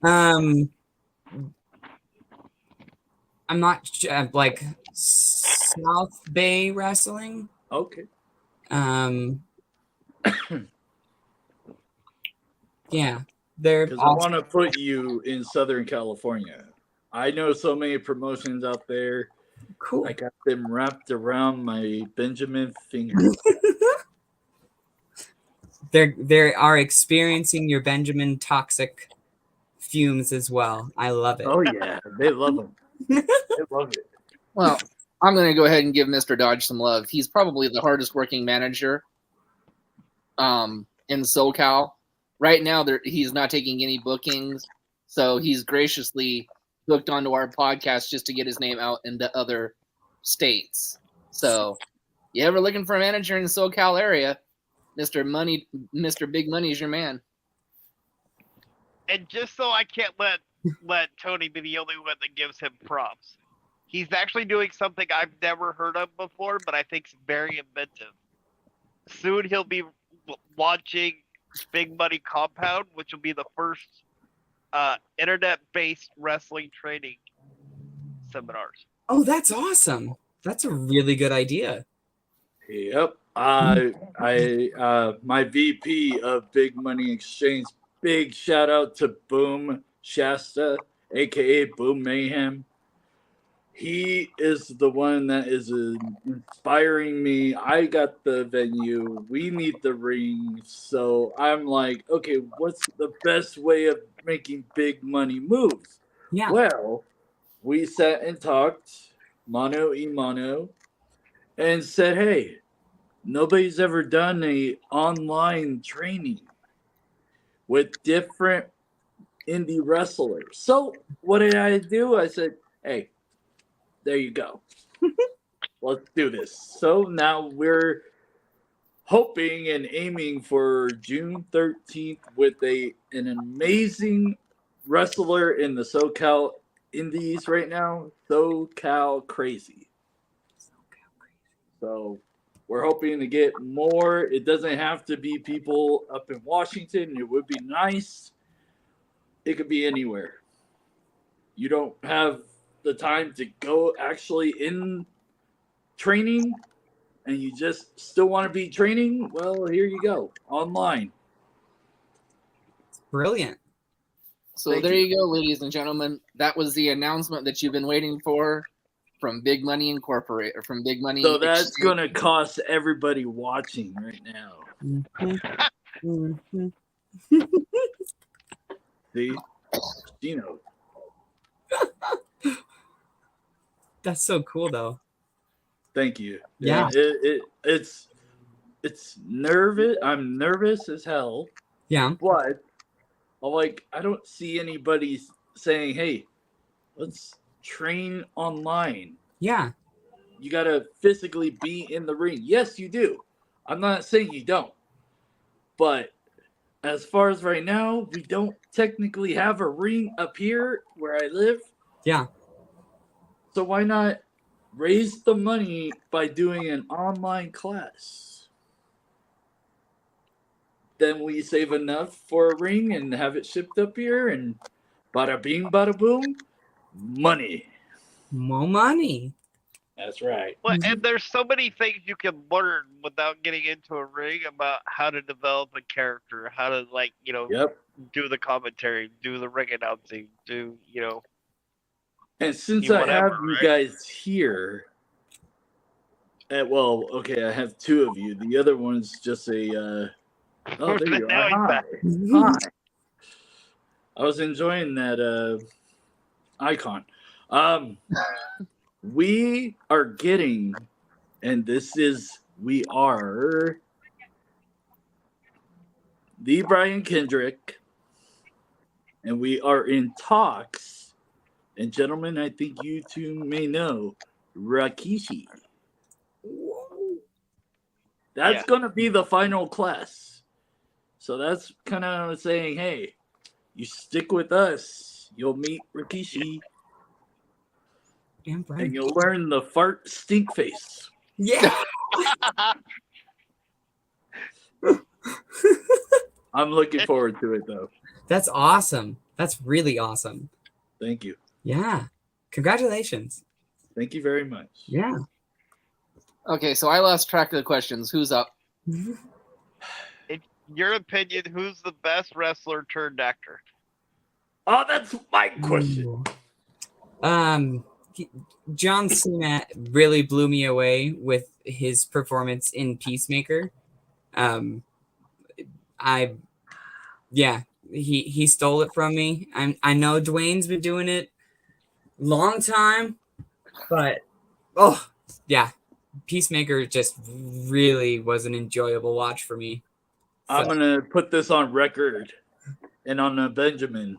I'm not like South Bay Wrestling. Okay. Yeah, they're Because I want to put you in Southern California. I know so many promotions out there. cool. I got them wrapped around my Benjamin finger. They are experiencing your Benjamin toxic fumes as well. I love it. Oh yeah, they love them. They love it. Well, I'm going to go ahead and give Mr. Dodge some love. He's probably the hardest working manager in SoCal. Right now, he's not taking any bookings, so he's graciously booked onto our podcast just to get his name out into other states. So, you ever looking for a manager in the SoCal area, Mr. Big Money is your man. And just so I can't let Tony be the only one that gives him props, he's actually doing something I've never heard of before, but I think is very inventive. Soon he'll be launching Big Money Compound, which will be the first internet-based wrestling training seminars. Oh, that's awesome. That's a really good idea. Yep. My VP of Big Money Exchange. Big shout out to Boom Shasta, aka Boom Mayhem. He is the one that is inspiring me. I got the venue. We need the ring. So I'm like, okay, what's the best way of making big money moves? Yeah. Well, we sat and talked, mano y mano, and said, hey, nobody's ever done a online training with different indie wrestlers. So what did I do? I said, hey, there you go. Let's do this. So now we're hoping and aiming for June 13th with an amazing wrestler in the SoCal Indies right now, SoCal Crazy. So we're hoping to get more. It doesn't have to be people up in Washington. It would be nice. It could be anywhere. You don't have the time to go actually in training and you just still want to be training, well, here you go, online. Brilliant. So Thank there you. you go, ladies and gentlemen. That was the announcement that you've been waiting for from Big Money Incorporated, or from Big Money. So that's going to cost everybody watching right now. Mm-hmm. See? You know. That's so cool, though. Thank you. Yeah. It's nervous. I'm nervous as hell. Yeah. But I don't see anybody saying, hey, let's train online. Yeah. You got to physically be in the ring. Yes, you do. I'm not saying you don't. But as far as right now, we don't technically have a ring up here where I live. Yeah. So why not raise the money by doing an online class? then we save enough for a ring and have it shipped up here, and bada bing, bada boom, money. More money. That's right. Well, and there's so many things you can learn without getting into a ring about how to develop a character, how to Yep. do the commentary, do the ring announcing, do And since do I whatever, have you right? guys here, well, okay, I have two of you. The other one's just a. Oh, there you Now are. he's Hi. back. Hi. I was enjoying that icon. We are getting, and we are the Brian Kendrick, and we are in talks. And gentlemen, I think you two may know Rakishi. That's Yeah. going to be the final class. So that's kind of saying, hey, you stick with us, you'll meet Rikishi, Damn and Brian. you'll learn the fart stink face. Yeah. I'm looking forward to it, though. That's awesome. That's really awesome. Thank you. Yeah. Congratulations. Thank you very much. Yeah. Okay, so I lost track of the questions. Who's up? In your opinion, who's the best wrestler turned actor? Oh, that's my question. John Cena really blew me away with his performance in Peacemaker. He stole it from me. I know Dwayne's been doing it long time, but Peacemaker just really was an enjoyable watch for me. I'm going to put this on record and on Benjamin.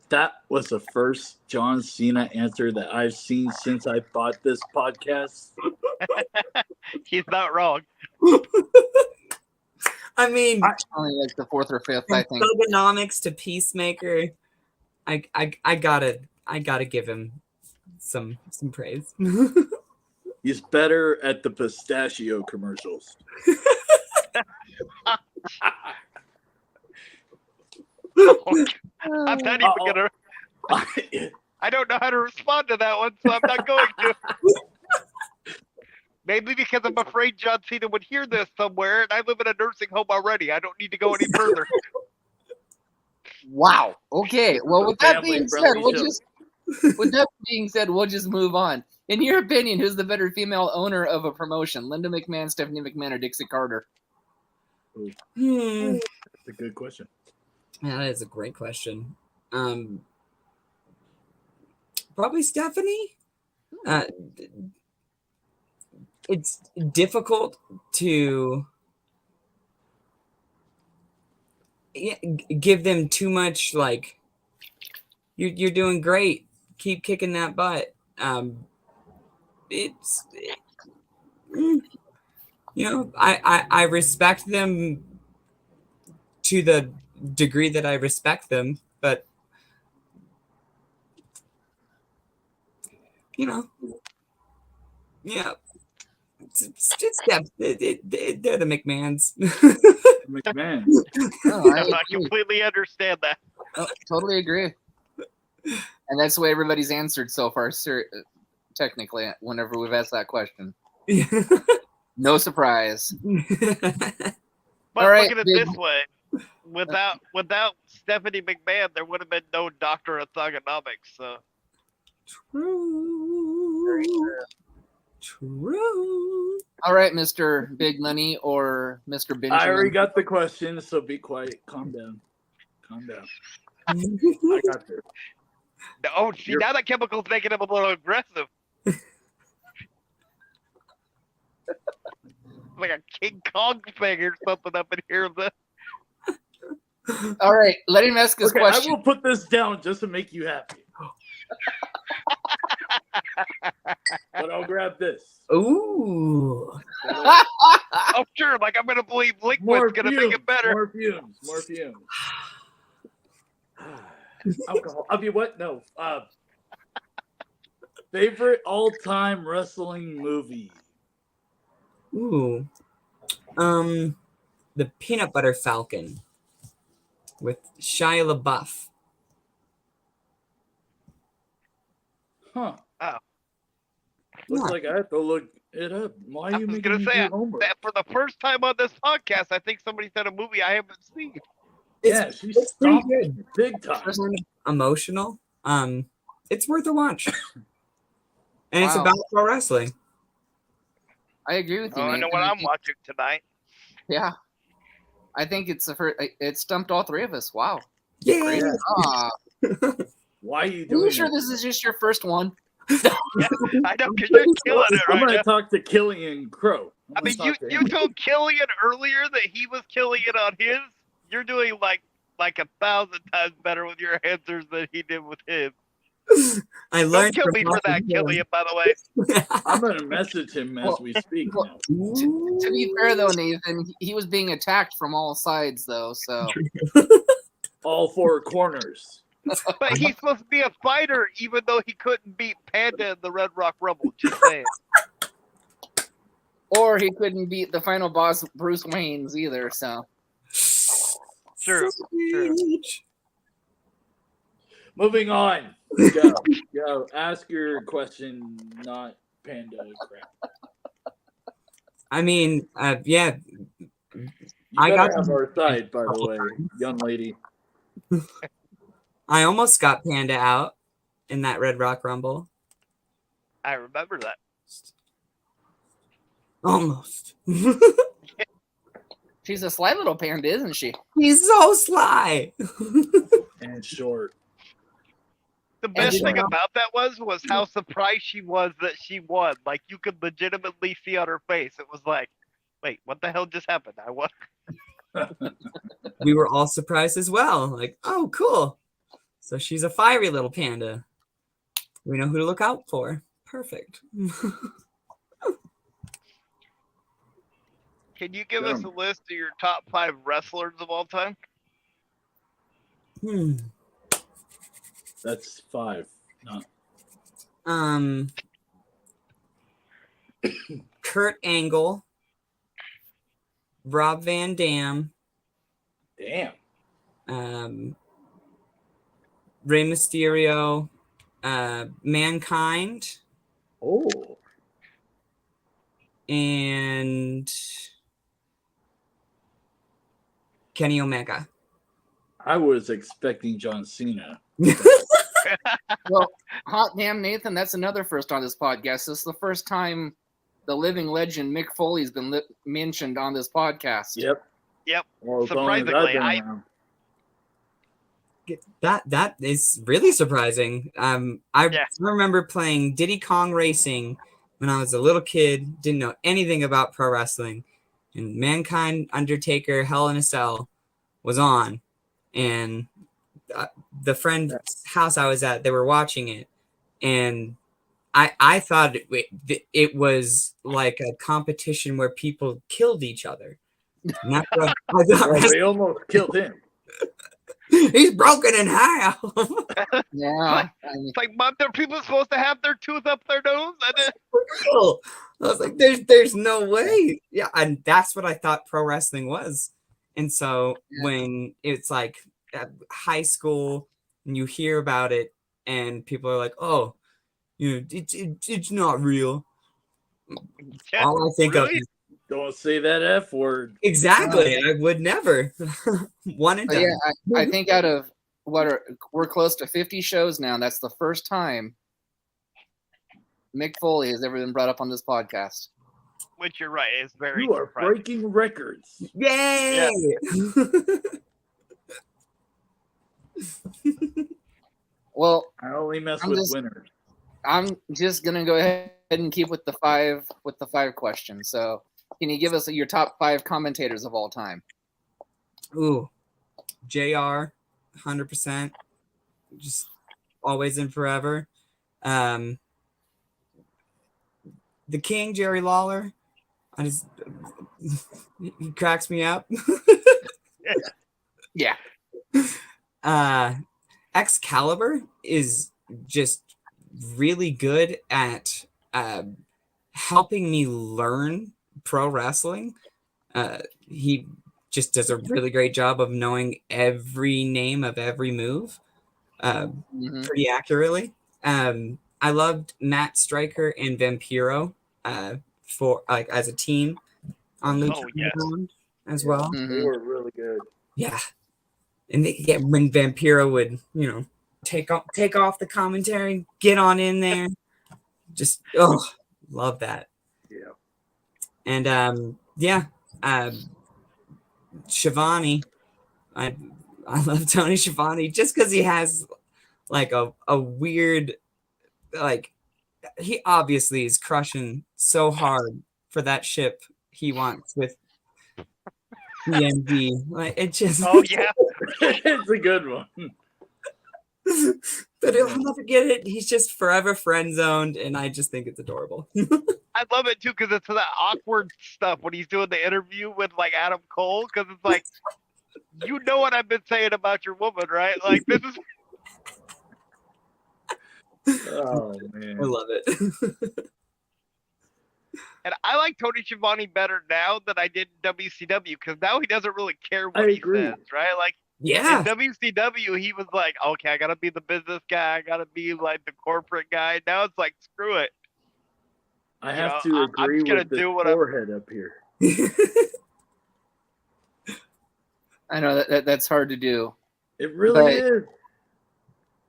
That was the first John Cena answer that I've seen since I bought this podcast. He's not wrong. I mean, Only like the fourth or fifth, from I think. Thugonomics to Peacemaker, I gotta give him some praise. He's better at the pistachio commercials. I'm not even gonna. I don't know how to respond to that one, so I'm not going to. Maybe because I'm afraid John Cena would hear this somewhere, and I live in a nursing home already. I don't need to go any further. Wow. Okay. Well, with that being said, Family-friendly we'll just move on. In your opinion, who's the better female owner of a promotion? Linda McMahon, Stephanie McMahon, or Dixie Carter? That's a good question. Yeah, that is a great question. Probably Stephanie. It's difficult to give them too much. Like, you're doing great. Keep kicking that butt. I respect them to the degree that I respect them, but yeah, they're the McMahons. McMahon. I completely understand that. Oh, totally agree. And that's the way everybody's answered so far, technically, whenever we've asked that question. No surprise. But All right, look at it this way: without Stephanie McMahon, there would have been no Doctor of Thugonomics. So True. All right, Mr. Big Money or Mr. Benjamin. I already got the question, so be quiet. Calm down. I got this. oh, see, now that chemical's making him a little aggressive. Like a King Kong thing or something up in here. All right, let him ask his Okay, question. I will put this down just to make you happy. But I'll grab this. Ooh. Oh, sure. Like, I'm going to believe liquid's going to make it better. More fumes. Alcohol. I mean, what? No. Favorite all-time wrestling movie? Ooh. The Peanut Butter Falcon with Shia LaBeouf. Huh. Oh. Looks Yeah. like I have to look it up. Why are I you was making gonna me say do homework? that for the first time on this podcast, I think somebody said a movie I haven't seen. Yeah, she it's pretty stopped good. big time. It's kind of emotional. It's worth a watch. And it's Wow. about pro wrestling. I agree with you, Oh, I know Nathan. what I I'm think- watching tonight. Yeah. I think it's the first. It stumped all three of us. Wow. Yeah. Great. Why are you Are you doing sure it? this is just your first one? I know, because you're killing it I'm right gonna now. talk to Killian Crow. I mean, you told Killian earlier that he was killing it on his. You're doing like 1,000 times better with your answers than he did with his. I Don't learned kill me for that, Killian, by the way. I'm gonna message him as we speak now. To be fair, though, Nathan, he was being attacked from all sides, though. So All four corners. But he's supposed to be a fighter, even though he couldn't beat Panda in the Red Rock Rumble. Just saying. or he couldn't beat the final boss, Bruce Wayne's, either. So True. Moving on. Go. Ask your question, not Panda crap. I mean, yeah. You I better got have them our side, by the couple way, times. young lady. I almost got Panda out in that Red Rock Rumble. I remember that. Almost. she's a sly little panda, isn't she? He's so sly. And short. The best you thing know- about that was how surprised she was that she won. Like, you could legitimately see on her face. It was like, wait, what the hell just happened? I won. We were all surprised as well. Like, oh, cool. So she's a fiery little panda. We know who to look out for. Perfect. Can you give us a list of your top 5 wrestlers of all time? That's 5. No. Kurt Angle, Rob Van Dam, Damn. Rey Mysterio, Mankind, Oh. and Kenny Omega. I was expecting John Cena. Well, hot damn, Nathan, that's another first on this podcast. This is the first time the living legend Mick Foley's been mentioned on this podcast. Yep. Yep. Well, as long as I've Surprisingly, been around. That is really surprising. I remember playing Diddy Kong Racing when I was a little kid, didn't know anything about pro wrestling, and Mankind, Undertaker, Hell in a Cell was on, and the friend's house I was at, they were watching it, and I thought it was like a competition where people killed each other. And that's what I thought. Well, they almost killed him. He's broken in half. Yeah. It's like, Mom, are people supposed to have their tooth up their nose? I was like, there's no way. Yeah, and that's what I thought pro wrestling was. And so when it's like at high school and you hear about it and people are like, oh, you know, it's not real. Yeah, All I think of really? is Don't say that F word. exactly. I would never. One and But done. yeah, I think out of we're close to 50 shows now. And that's the first time Mick Foley has ever been brought up on this podcast. Which you're right, it's very You are surprising. breaking records. Yay! Well, I only mess I'm with just- winners. I'm just gonna go ahead and keep with the five questions. So, can you give us your top 5 commentators of all time? Ooh, JR, 100%. Just always and forever. The King, Jerry Lawler. He cracks me up. Yeah. Excalibur is just really good at helping me learn pro wrestling. He just does a really great job of knowing every name of every move pretty accurately. I loved Matt Stryker and Vampiro for like as a team on Lucha Underground as well. They were really good. Yeah, and when Vampiro would take off the commentary, get on in there, just love that. Yeah, and Schiavone. I love Tony Schiavone just because he has like a weird, like, he obviously is crushing so hard for that ship he wants with BMG. Like, it just it's a good one. But I'll never get it. He's just forever friend zoned, and I just think it's adorable. I love it too because it's that awkward stuff when he's doing the interview with like Adam Cole, because it's like, you know what I've been saying about your woman, right? Like, this is. Oh man, I love it. And I like Tony Schiavone better now than I did in WCW, because now he doesn't really care what he says, right? Like, yeah, in WCW, he was like, okay, I gotta be the business guy, I gotta be like the corporate guy. Now it's like, screw it. I have to agree with the forehead up here. I know that's hard to do. It really is.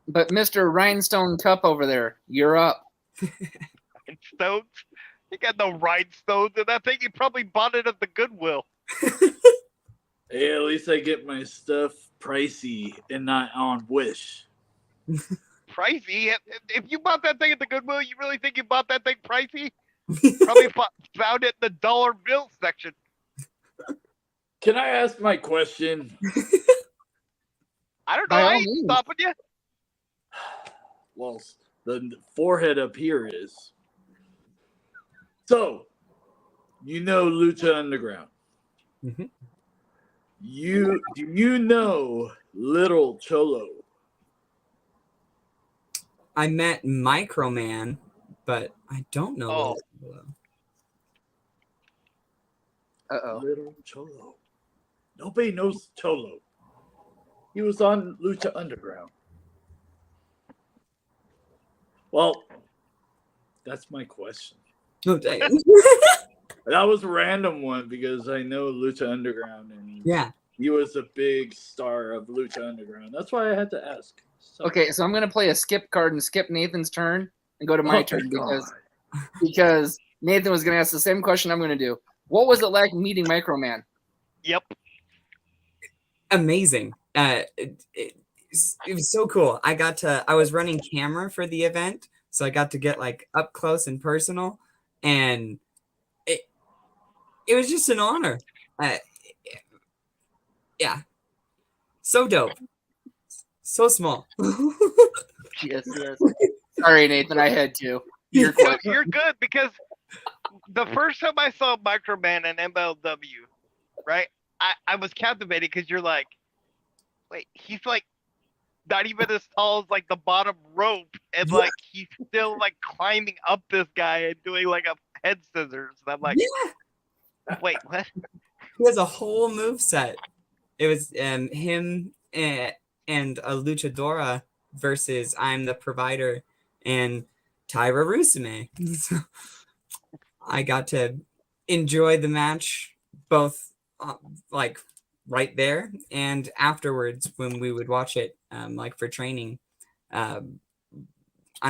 But Mr. Rhinestone Cup over there, you're up. Rhinestones? He got no rhinestones in that thing. He probably bought it at the Goodwill. Hey, at least I get my stuff pricey and not on Wish. Pricey? If you bought that thing at the Goodwill, you really think you bought that thing pricey? Probably found it in the dollar bill section. Can I ask my question? I don't know. I ain't stopping you. Well, the forehead up here is. So, you know Lucha Underground. Mm-hmm. Do you know Little Cholo? I met Microman, but I don't know. Oh. Little Cholo. Nobody knows Cholo. He was on Lucha Underground. Well, that's my question. Oh, dang. That was a random one because I know Lucha Underground, and Yeah, he was a big star of Lucha Underground. That's why I had to ask. So. Okay, so I'm gonna play a skip card and skip Nathan's turn and go to my turn because Nathan was gonna ask the same question I'm gonna do. What was it like meeting Microman? Yep. amazing. It was so cool. I was running camera for the event, so I got to get like up close and personal, and it was just an honor. Yeah, so dope, so small. Yes. Sorry, Nathan, I had to. You're good because the first time I saw Microman and MLW, right, I was captivated because you're like, wait, he's like not even as tall as like the bottom rope, and like he's still like climbing up this guy and doing like a head scissors. And I'm like, wait, what? He has a whole move set. It was him and a luchadora versus I'm the Provider and Tyra Rusame. So I got to enjoy the match both like right there and afterwards when we would watch it like for training. I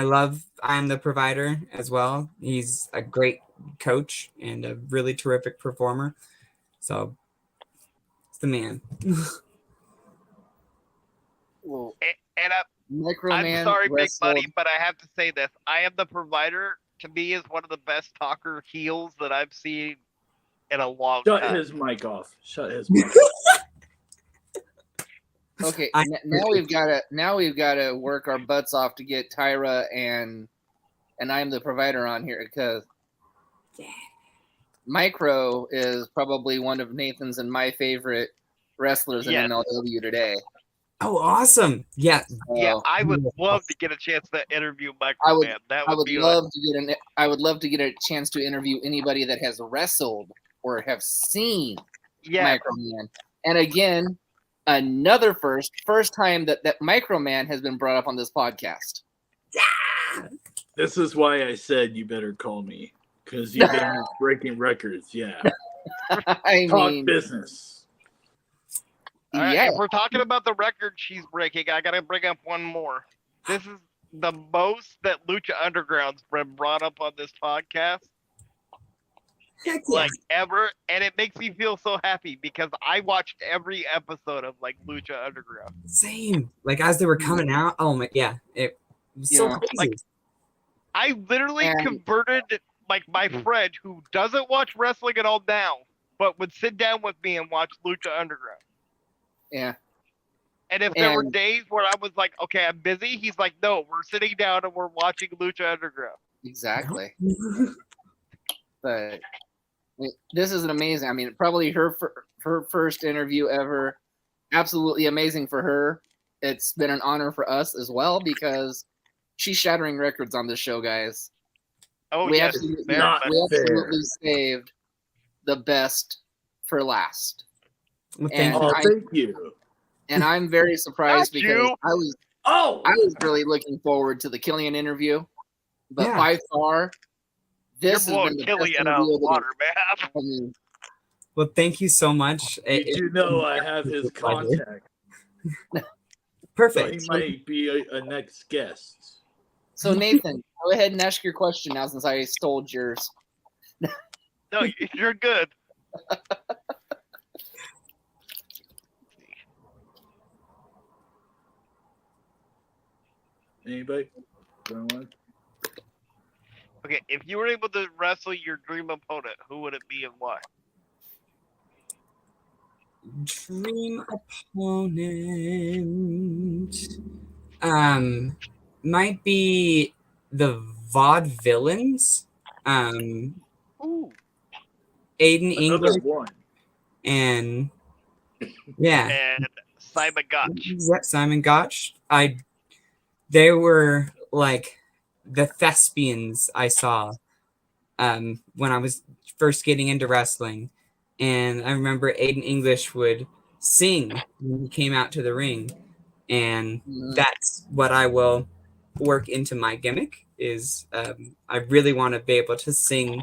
love I'm the Provider as well. He's a great coach and a really terrific performer. So it's the man. Well, And Microman I'm sorry, Big wrestled- Buddy, but I have to say this. I Am the Provider, to me, is one of the best talker heels that I've seen in a long Shut time. his mic off. Shut his mic. Okay, now we've got to work our butts off to get Tyra and I'm the Provider on here because Micro is probably one of Nathan's and my favorite wrestlers in MLW today. Oh, awesome! Yeah, Yeah, I would love to get a chance to interview Microman. I would love to get a chance to interview anybody that has wrestled or have seen Microman And again, another first time that Microman has been brought up on this podcast. This is why I said you better call me, because you've been breaking records. Yeah, I talk mean, business. All right, yeah, if we're talking about the record she's breaking, I gotta bring up one more. This is the most that Lucha Underground's been brought up on this podcast, Heck yeah. like ever, and it makes me feel so happy because I watched every episode of like Lucha Underground. Same. Like as they were coming out, oh my, yeah, it was so Yeah. crazy. Like, I literally And- converted like my friend who doesn't watch wrestling at all now, but would sit down with me and watch Lucha Underground. yeah. And if there were And- days where I was like, okay, I'm busy, he's like, no, we're sitting down and we're watching Lucha Underground. Exactly. But this is an amazing. I mean, probably her first interview ever. Absolutely amazing for her. It's been an honor for us as well because she's shattering records on this show, guys. Oh, we yes. absolutely, very Not much. we fair. absolutely saved the best for last. Well, thank And you. Oh, I- thank you. And I'm very surprised Not because you. Oh, I was really looking forward to the Killian interview, but Yeah. by far, You're this has blowing been the best Killian out interview of of the water, year. man. I mean, Well, thank you so much. you do know I have his contact, so Perfect. he might be a next guest. so Nathan, go ahead and ask your question now since I stole yours. No, you're good. Anybody? Going once? Okay, if you were able to wrestle your dream opponent, who would it be and why? Dream opponent. Might be the Vaudevillains. Ooh. Aiden Another English one. and yeah, And Simon Gotch. Yep, Simon Gotch. They were like the thespians I saw when I was first getting into wrestling. And I remember Aiden English would sing when he came out to the ring. And that's what I will work into my gimmick is I really want to be able to sing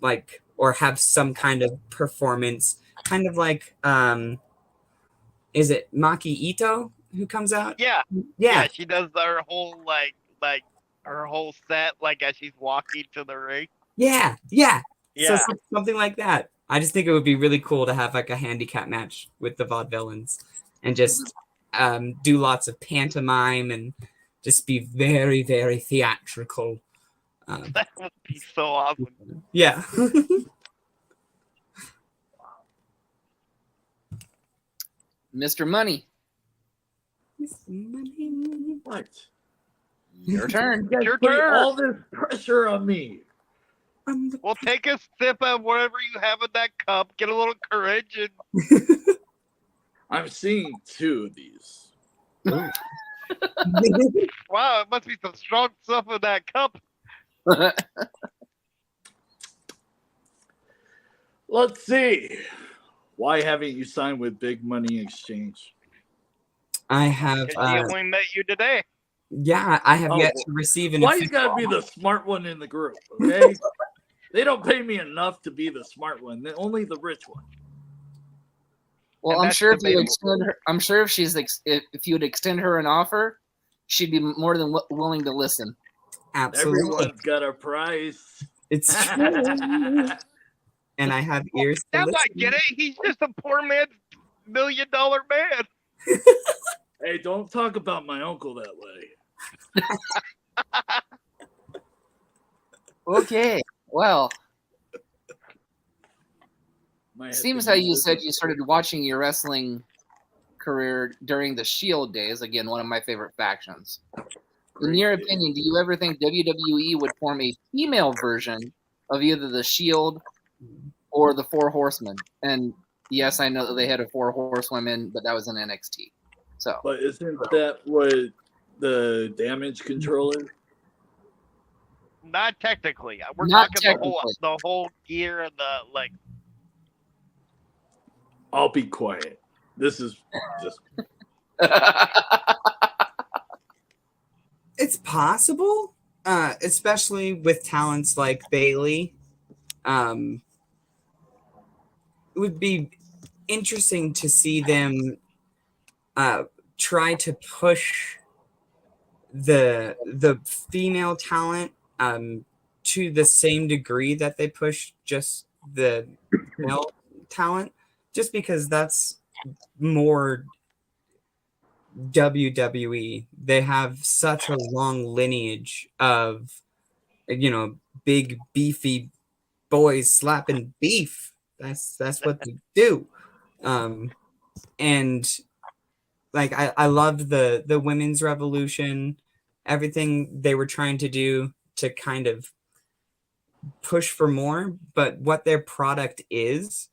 like or have some kind of performance, kind of like is it Maki Ito who comes out? Yeah. Yeah. She does her whole like her whole set like as she's walking to the ring. Yeah. Yeah. So something like that. I just think it would be really cool to have like a handicap match with the Vaudevillains and just do lots of pantomime and just be very, very theatrical. That would be so awesome. Yeah. Mr. Money, What? your turn. You guys Your putting turn. all this pressure on me. Well, take a sip of whatever you have in that cup. Get a little courage and I'm seeing two of these. wow, it must be some strong stuff in that cup. Let's see. Why haven't you signed with Big Money Exchange? I have, Because she only met you today. yeah, I have Oh, yet to receive an Why you official- gotta be the smart one in the group, okay? They don't pay me enough to be the smart one. Only the rich one. Well, And I'm that's sure if you debatable. extend her, I'm sure if if you would extend her an offer, she'd be more than willing to listen. Absolutely. Everyone's got a price. It's true. And I have ears to Now I listen. get it. He's just a poor man's $1 million man. Hey, don't talk about my uncle that way. Okay. Well, Might have seems to how use you this said one. you started watching your wrestling career during the Shield days. Again, one of my favorite factions. In your Great. opinion, do you ever think WWE would form a female version of either the Shield or the Four Horsemen? And yes, I know that they had a Four Horsewomen, but that was in NXT. So But isn't that what the damage control is? Not technically. We're Not talking the technically. whole gear and the like. I'll be quiet. This is just It's possible, especially with talents like Bailey. It would be interesting to see them try to push the female talent to the same degree that they push just the male talent, just because that's more WWE. They have such a long lineage of, big beefy boys slapping beef. That's what they do. And like I loved the women's revolution, everything they were trying to do to kind of push for more, but what their product is,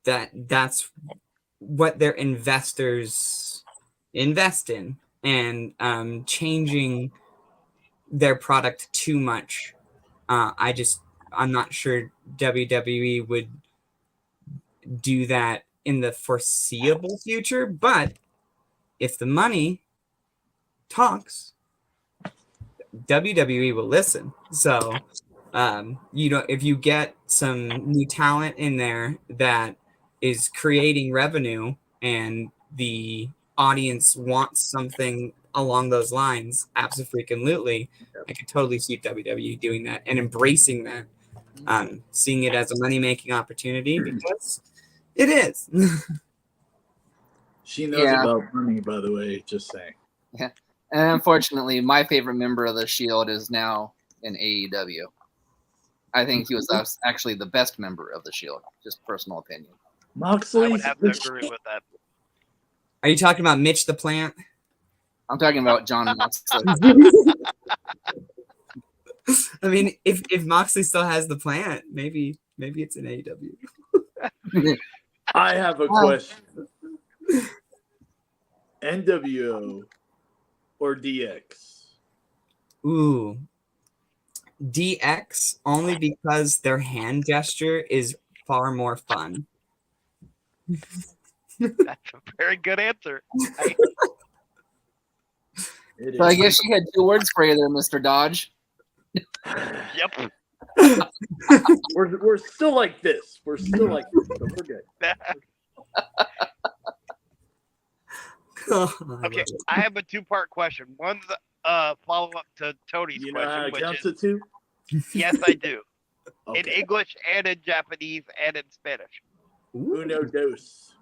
that's what their investors invest in, and changing their product too much. I'm not sure WWE would do that in the foreseeable future, but if the money talks, WWE will listen. So, if you get some new talent in there that is creating revenue and the audience wants something along those lines, absolutely, I could totally see WWE doing that and embracing that, seeing it as a money-making opportunity, because it is. she knows about money, by the way. Just saying. Yeah. And unfortunately, my favorite member of the Shield is now in AEW. I think he was actually the best member of the Shield. Just personal opinion. Moxley. I would have to agree with that. Are you talking about Mitch the Plant? I'm talking about John Moxley. I mean, if Moxley still has the plant, maybe it's an AEW. I have a question. NWO or DX? Ooh. DX, only because their hand gesture is far more fun. That's a very good answer. So I guess she had 2 words for you there, Mr. Dodge. Yep. We're still like this. We're still like this, but we're good. Okay, I have a 2-part question. One's follow up to Tony's You know how question, to which count is to 2? yes, I do. In Okay. English and in Japanese and in Spanish. Uno dos.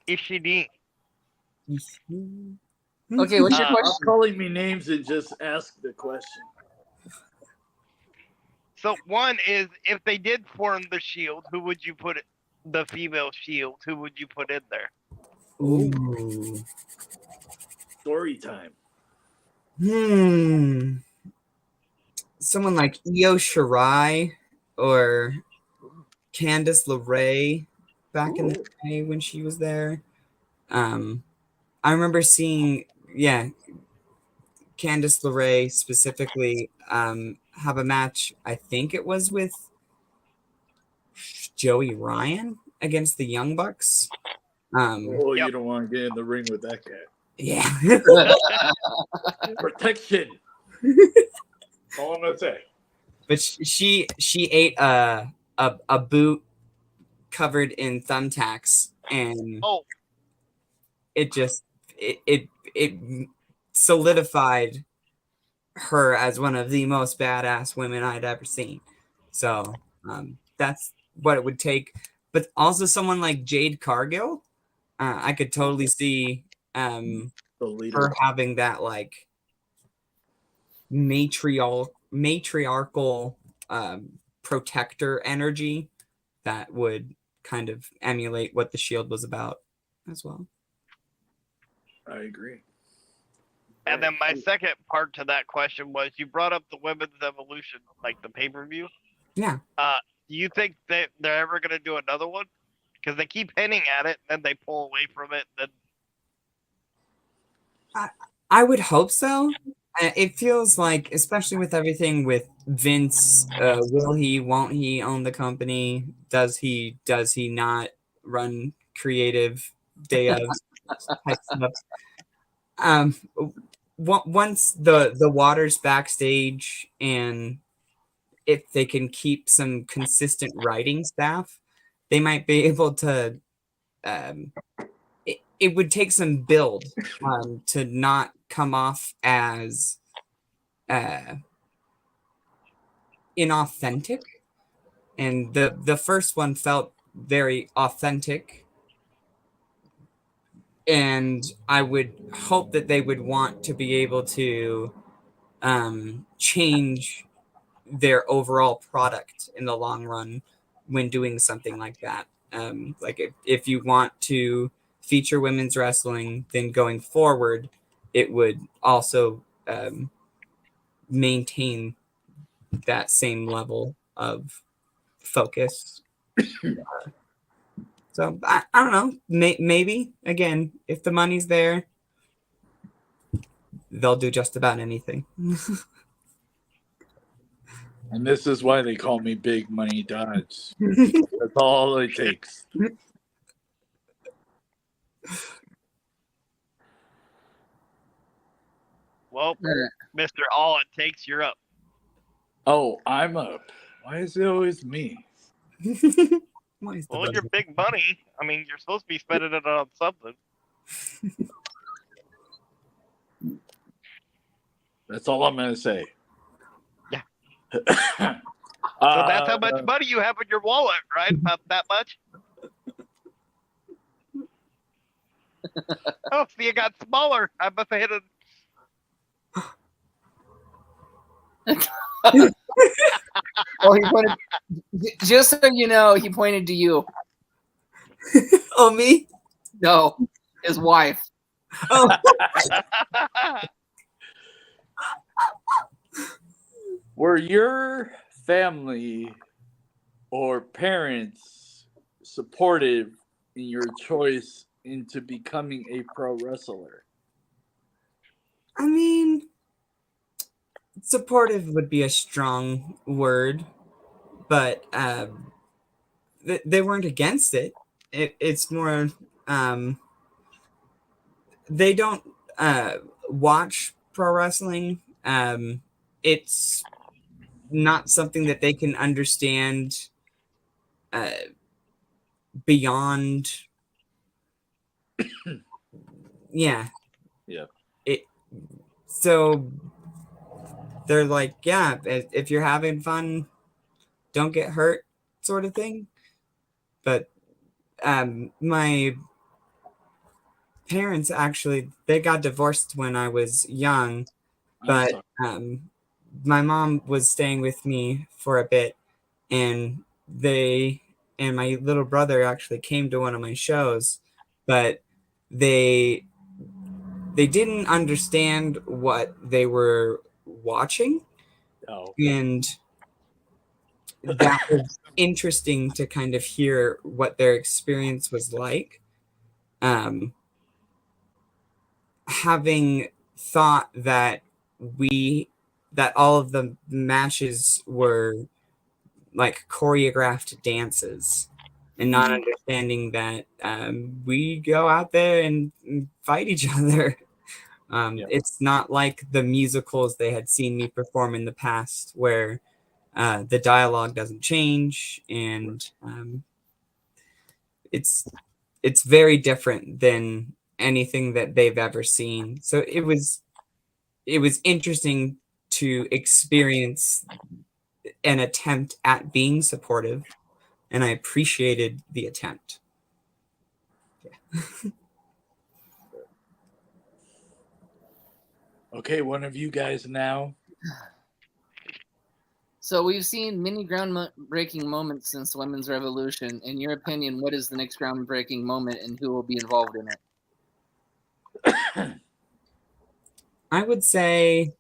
Ishini. Okay, what's your Stop question? calling me names and just ask the question. So one is, if they did form the Shield, who would you put the female Shield? Who would you put in there? Ooh. Story time. Someone like Io Shirai or Candice LeRae back in the day when she was there. I remember seeing, Candice LeRae specifically have a match. I think it was with Joey Ryan against the Young Bucks. You don't want to get in the ring with that guy. Yeah. Protection. That's all I'm gonna say. But she ate a boot covered in thumbtacks, and it just it solidified her as one of the most badass women I'd ever seen. So that's what it would take. But also someone like Jade Cargill, I could totally see her having that like matriarchal protector energy that would kind of emulate what the Shield was about as well. I agree. And then my second part to that question was, you brought up the Women's Evolution, like the pay-per-view. Yeah. Do you think that they're ever going to do another one? Because they keep hinting at it, and then they pull away from it. Then I would hope so. It feels like, especially with everything with Vince, will he, won't he own the company? Does he not run creative day of type stuff? Once the Waters backstage, and if they can keep some consistent writing staff, they might be able to. It would take some build to not come off as inauthentic, and the first one felt very authentic, and I would hope that they would want to be able to change their overall product in the long run when doing something like that. Like if you want to feature women's wrestling, then going forward, it would also maintain that same level of focus. So I don't know. Maybe again, if the money's there, they'll do just about anything. And this is why they call me Big Money Dodge. That's all it takes. Well, Mr. All It Takes, you're up. Oh, I'm up. Why is it always me? Well, you're big money. I mean, you're supposed to be spending it on something. That's all I'm going to say. Yeah. So that's how much money you have in your wallet, right? About that much? Oh, see, it got smaller. I must have hit it. Oh, he pointed. Just so you know, he pointed to you. Oh, me? No, his wife. Oh. Were your family or parents supportive in your choice into becoming a pro wrestler? I mean, supportive would be a strong word, but they weren't against it. It's more they don't watch pro wrestling. It's not something that they can understand beyond. Yeah. So they're like, yeah, if you're having fun, don't get hurt, sort of thing. But my parents actually, they got divorced when I was young, but my mom was staying with me for a bit, and they and my little brother actually came to one of my shows, but they didn't understand what they were watching. Oh. And that was interesting to kind of hear what their experience was like. Having thought that all of the matches were like choreographed dances, and not understanding that we go out there and fight each other. It's not like the musicals they had seen me perform in the past, where the dialogue doesn't change, and it's very different than anything that they've ever seen. So it was interesting to experience an attempt at being supportive, and I appreciated the attempt. Yeah. Okay, one of you guys now. So we've seen many groundbreaking moments since the women's revolution. In your opinion, what is the next groundbreaking moment, and who will be involved in it? I would say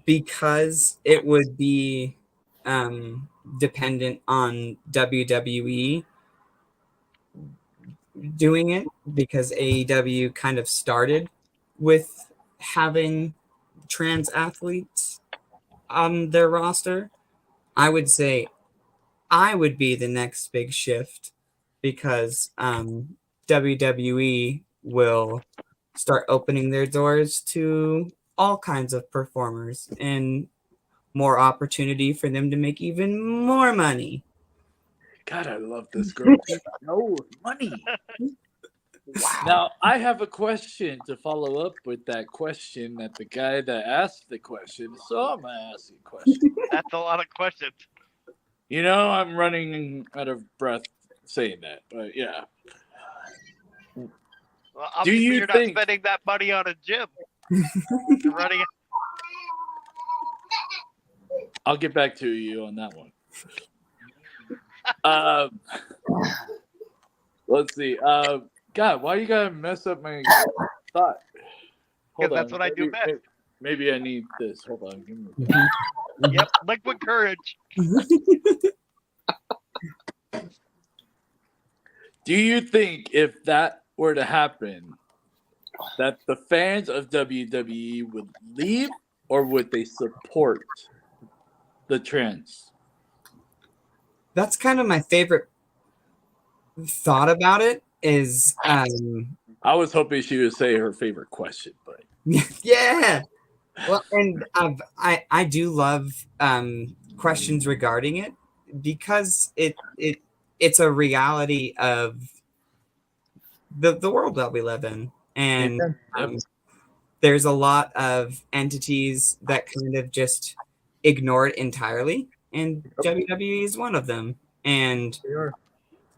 because it would be dependent on WWE doing it, because AEW kind of started with having trans athletes on their roster, I would say I would be the next big shift because WWE will start opening their doors to all kinds of performers and more opportunity for them to make even more money. God, I love this girl. No money. Wow. Now, I have a question to follow up with that question that the guy that asked the question. So I'm going to ask you a question. That's a lot of questions. You know, I'm running out of breath saying that, but yeah. Well, obviously, you you're not think- spending that money on a gym. You're running. I'll get back to you on that one. Let's see. God, why you gotta mess up my thought? Because that's what I do best. Maybe I need this. Hold on. Give me Yep, liquid courage. Do you think if that were to happen, that the fans of WWE would leave, or would they support the trends? That's kind of my favorite thought about it is I was hoping she would say her favorite question, but yeah. Well, and I do love questions regarding it because it's a reality of the world that we live in, and there's a lot of entities that kind of just ignore it entirely, and WWE is one of them, and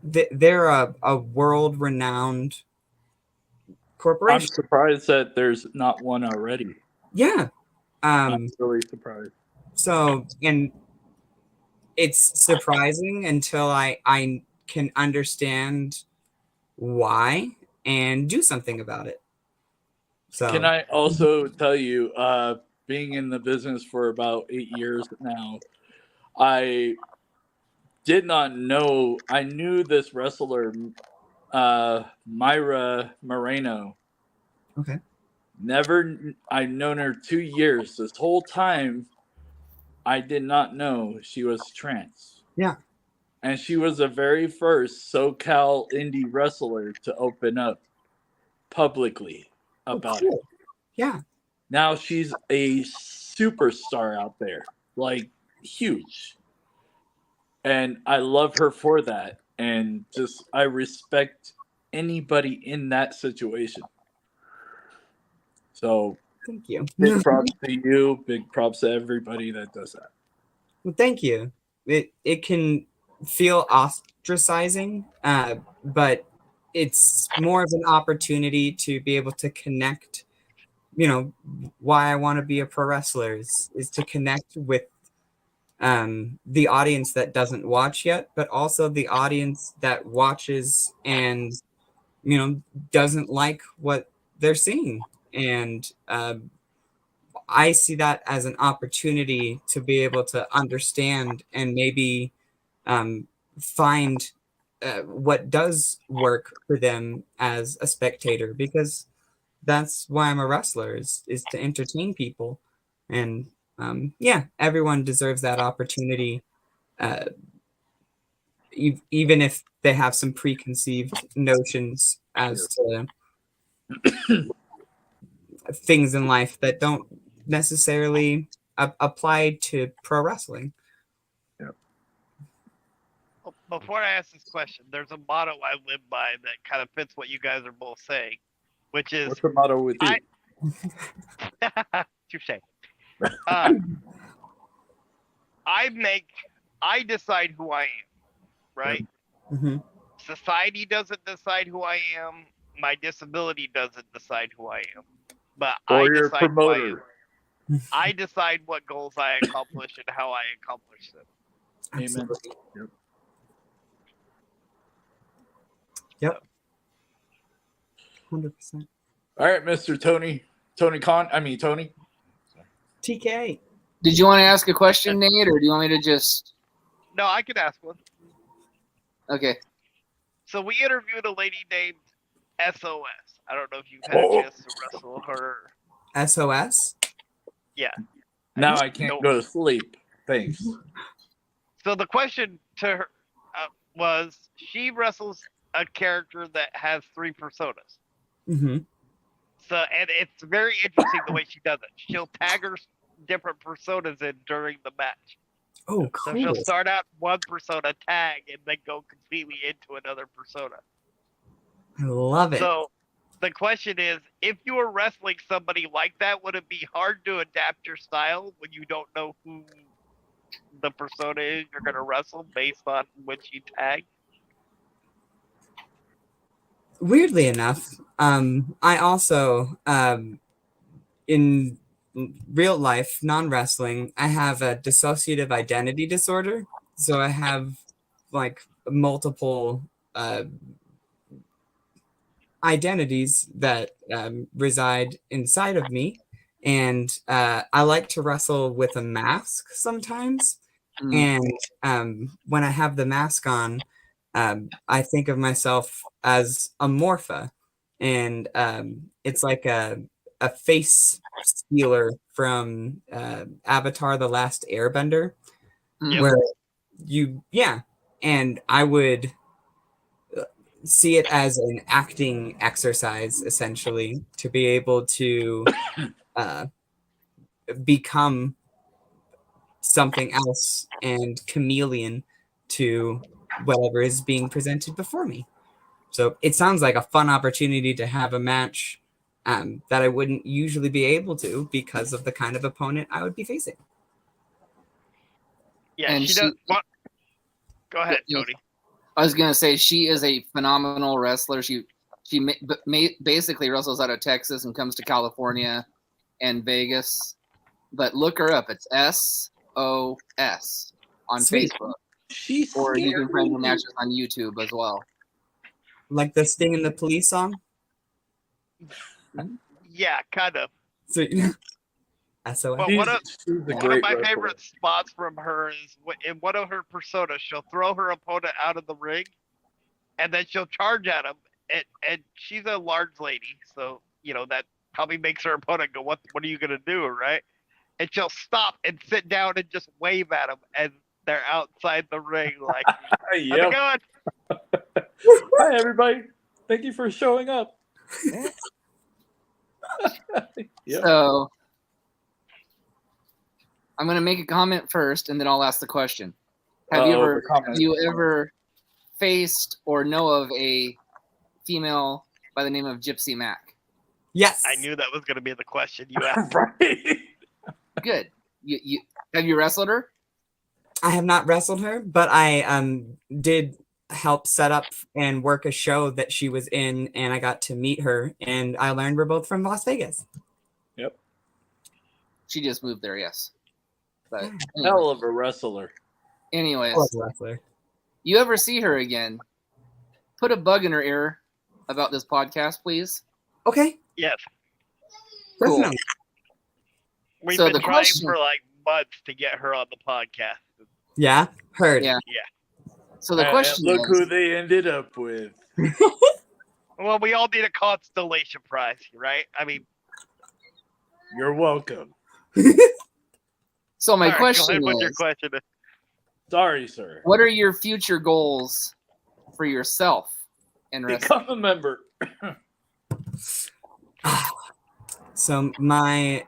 they're a world-renowned corporation. I'm surprised that there's not one already. Yeah. I'm really surprised. So, and it's surprising until I can understand why and do something about it. So, Can I also tell you, being in the business for about 8 years now, I did not know. I knew this wrestler, Myra Moreno. Okay. I'd known her 2 years. This whole time, I did not know she was trans. Yeah. And she was the very first SoCal indie wrestler to open up publicly about it. Yeah. Now she's a superstar out there, like huge. And I love her for that. And just, I respect anybody in that situation. So, Thank you. big props to you. Big props to everybody that does that. Well, thank you. It can feel ostracizing, but it's more of an opportunity to be able to connect. You know, why I want to be a pro wrestler is to connect with the audience that doesn't watch yet, but also the audience that watches and, you know, doesn't like what they're seeing. And I see that as an opportunity to be able to understand and maybe find what does work for them as a spectator, because that's why I'm a wrestler is to entertain people. And yeah, everyone deserves that opportunity, even if they have some preconceived notions as to things in life that don't necessarily apply to pro wrestling. Before I ask this question, there's a motto I live by that kind of fits what you guys are both saying, which is What's the motto with you? touche. I decide who I am, right? Mm-hmm. Society doesn't decide who I am. My disability doesn't decide who I am. But Or I your decide who I am. promoter. I decide what goals I accomplish and how I accomplish them. Absolutely. Yep. Yep. 100%. All right, Mr. Tony Tony. TK. Did you want to ask a question, Nate, or do you want me to just? No, I could ask one. Okay. So we interviewed a lady named SOS. I don't know if you've had a chance to wrestle her. SOS? Yeah. Now I can't go to sleep. Thanks. So the question to her was, she wrestles a character that has 3 personas. Mm-hmm. So, and it's very interesting the way she does it. She'll tag her different personas in during the match. Oh, So cool. she'll start out one persona tag and then go completely into another persona. I love it. So the question is, if you were wrestling somebody like that, would it be hard to adapt your style when you don't know who the persona is you're going to wrestle based on which you tag? Weirdly enough, I also, in real life, non-wrestling, I have a dissociative identity disorder. So I have like multiple identities that reside inside of me. And I like to wrestle with a mask sometimes. And when I have the mask on, I think of myself as a morpha. And it's like a face stealer from Avatar: The Last Airbender, where and I would see it as an acting exercise, essentially, to be able to become something else and chameleon to whatever is being presented before me. So it sounds like a fun opportunity to have a match that I wouldn't usually be able to because of the kind of opponent I would be facing. Yeah, And she does. Go ahead, Tony. I was gonna say she is a phenomenal wrestler. She basically wrestles out of Texas and comes to California and Vegas. But look her up. It's SOS on Sweet. Facebook, or you can find her matches on YouTube as well. Like the Sting and the Police song? Yeah, kind of. So, SOS. But one of my favorite spots from her is in one of her personas, she'll throw her opponent out of the ring, and then she'll charge at him. And she's a large lady, so that probably makes her opponent go, "What are you gonna do?" Right? And she'll stop and sit down and just wave at him, and they're outside the ring like, "How's it going?" Hi, everybody. Thank you for showing up. So I'm going to make a comment first, and then I'll ask the question. Have you ever faced or know of a female by the name of Gypsy Mac? Yes. I knew that was going to be the question you asked. Right. Good. You have you wrestled her? I have not wrestled her, but I did help set up and work a show that she was in, and I got to meet her, and I learned we're both from Las Vegas. Yep. She just moved there, yes. But hell of a wrestler. Anyways, you ever see her again, put a bug in her ear about this podcast, please. Okay. Yes. Cool. We've been trying for like months to get her on the podcast. Yeah, heard. Yeah. So the question look is, who they ended up with. Well, we all need a constellation prize, right? I mean, you're welcome. So my question go ahead with is, your question. Sorry, sir. What are your future goals for yourself in wrestling? Become a member. So my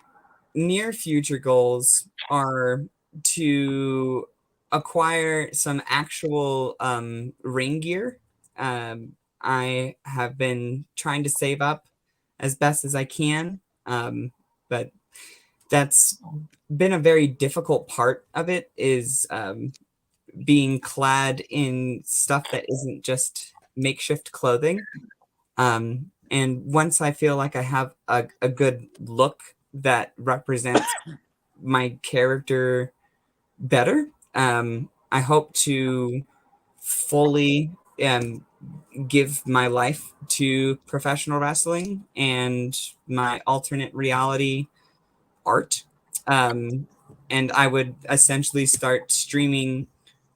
near future goals are to acquire some actual ring gear. I have been trying to save up as best as I can, but that's been a very difficult part of it, is being clad in stuff that isn't just makeshift clothing. And once I feel like I have a good look that represents my character better, I hope to fully give my life to professional wrestling and my alternate reality art. And I would essentially start streaming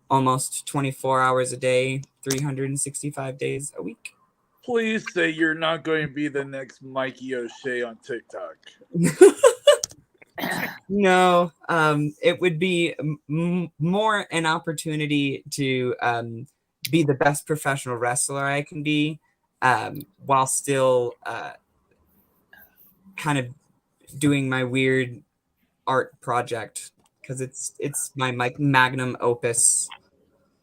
almost 24 hours a day, 365 days a week. Please say you're not going to be the next Mikey O'Shea on TikTok. No, it would be more an opportunity to be the best professional wrestler I can be, while still kind of doing my weird art project, because it's my magnum opus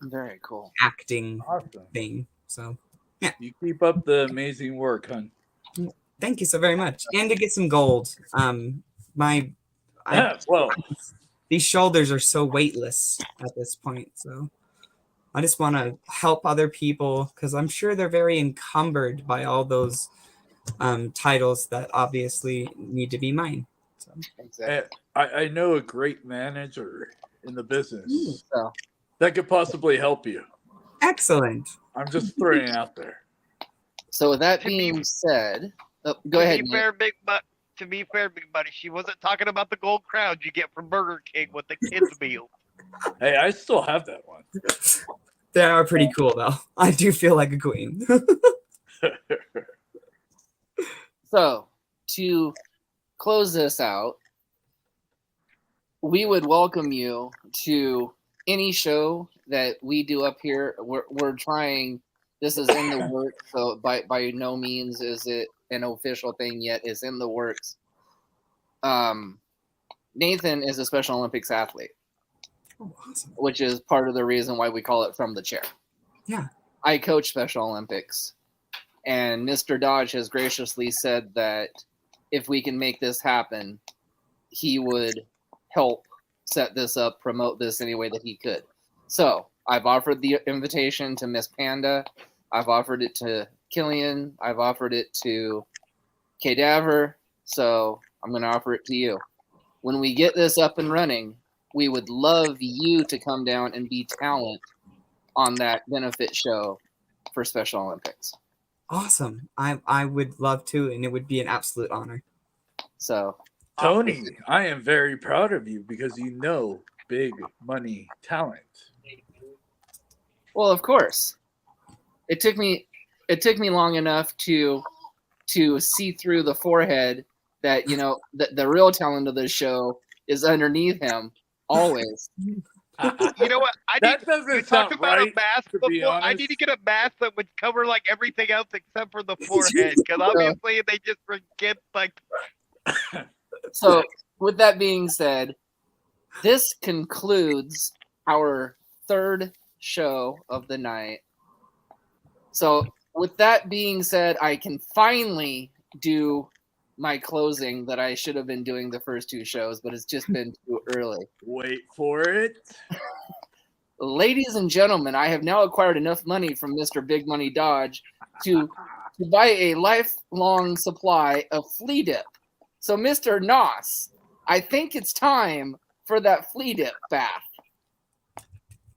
Very cool. acting Awesome. thing. So You keep up the amazing work, hon. thank you so very much, and to get some gold. Well, These shoulders are so weightless at this point, so I just want to help other people because I'm sure they're very encumbered by all those titles that obviously need to be mine. So. Exactly. I know a great manager in the business So, that could possibly help you. Excellent. I'm just throwing it out there. so with that To be- being said, go ahead. Nate. To be fair, big buddy, she wasn't talking about the gold crowns you get from Burger King with the kids meal. Hey, I still have that one. They are pretty cool, though. I do feel like a queen. So, to close this out, we would welcome you to any show that we do up here. We're trying. This is in the works, so by no means is it an official thing yet. It's in the works. Nathan is a Special Olympics athlete, Oh, awesome. which is part of the reason why we call it From the Chair. Yeah. I coach Special Olympics, and Mr. Dodge has graciously said that if we can make this happen, he would help set this up, promote this any way that he could. So I've offered the invitation to Miss Panda. I've offered it to Killian. I've offered it to Cadaver. So I'm going to offer it to you. When we get this up and running, we would love you to come down and be talent on that benefit show for Special Olympics. Awesome. I would love to, and it would be an absolute honor. So Tony, I am very proud of you because you know big money talent. well, of course. It took me long enough to see through the forehead that the real talent of the show is underneath him always. You know what? That doesn't you sound talked about right, a mask to be before. I honest. need to get a mask that would cover like everything else except for the forehead, because obviously they just forget like. So with that being said, this concludes our third show of the night. So with that being said, I can finally do my closing that I should have been doing the first two shows, but it's just been too early. Wait for it. Ladies and gentlemen, I have now acquired enough money from Mr. Big Money Dodge to buy a lifelong supply of flea dip. So Mr. Noss, I think it's time for that flea dip bath.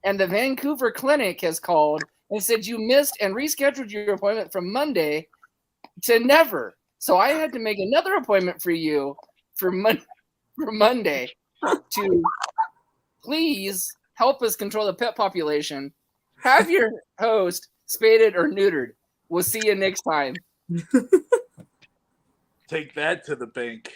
And the Vancouver Clinic has called and said you missed and rescheduled your appointment from Monday to never. So I had to make another appointment for you for Monday to please help us control the pet population. Have your host spaded or neutered. We'll see you next time. Take that to the bank.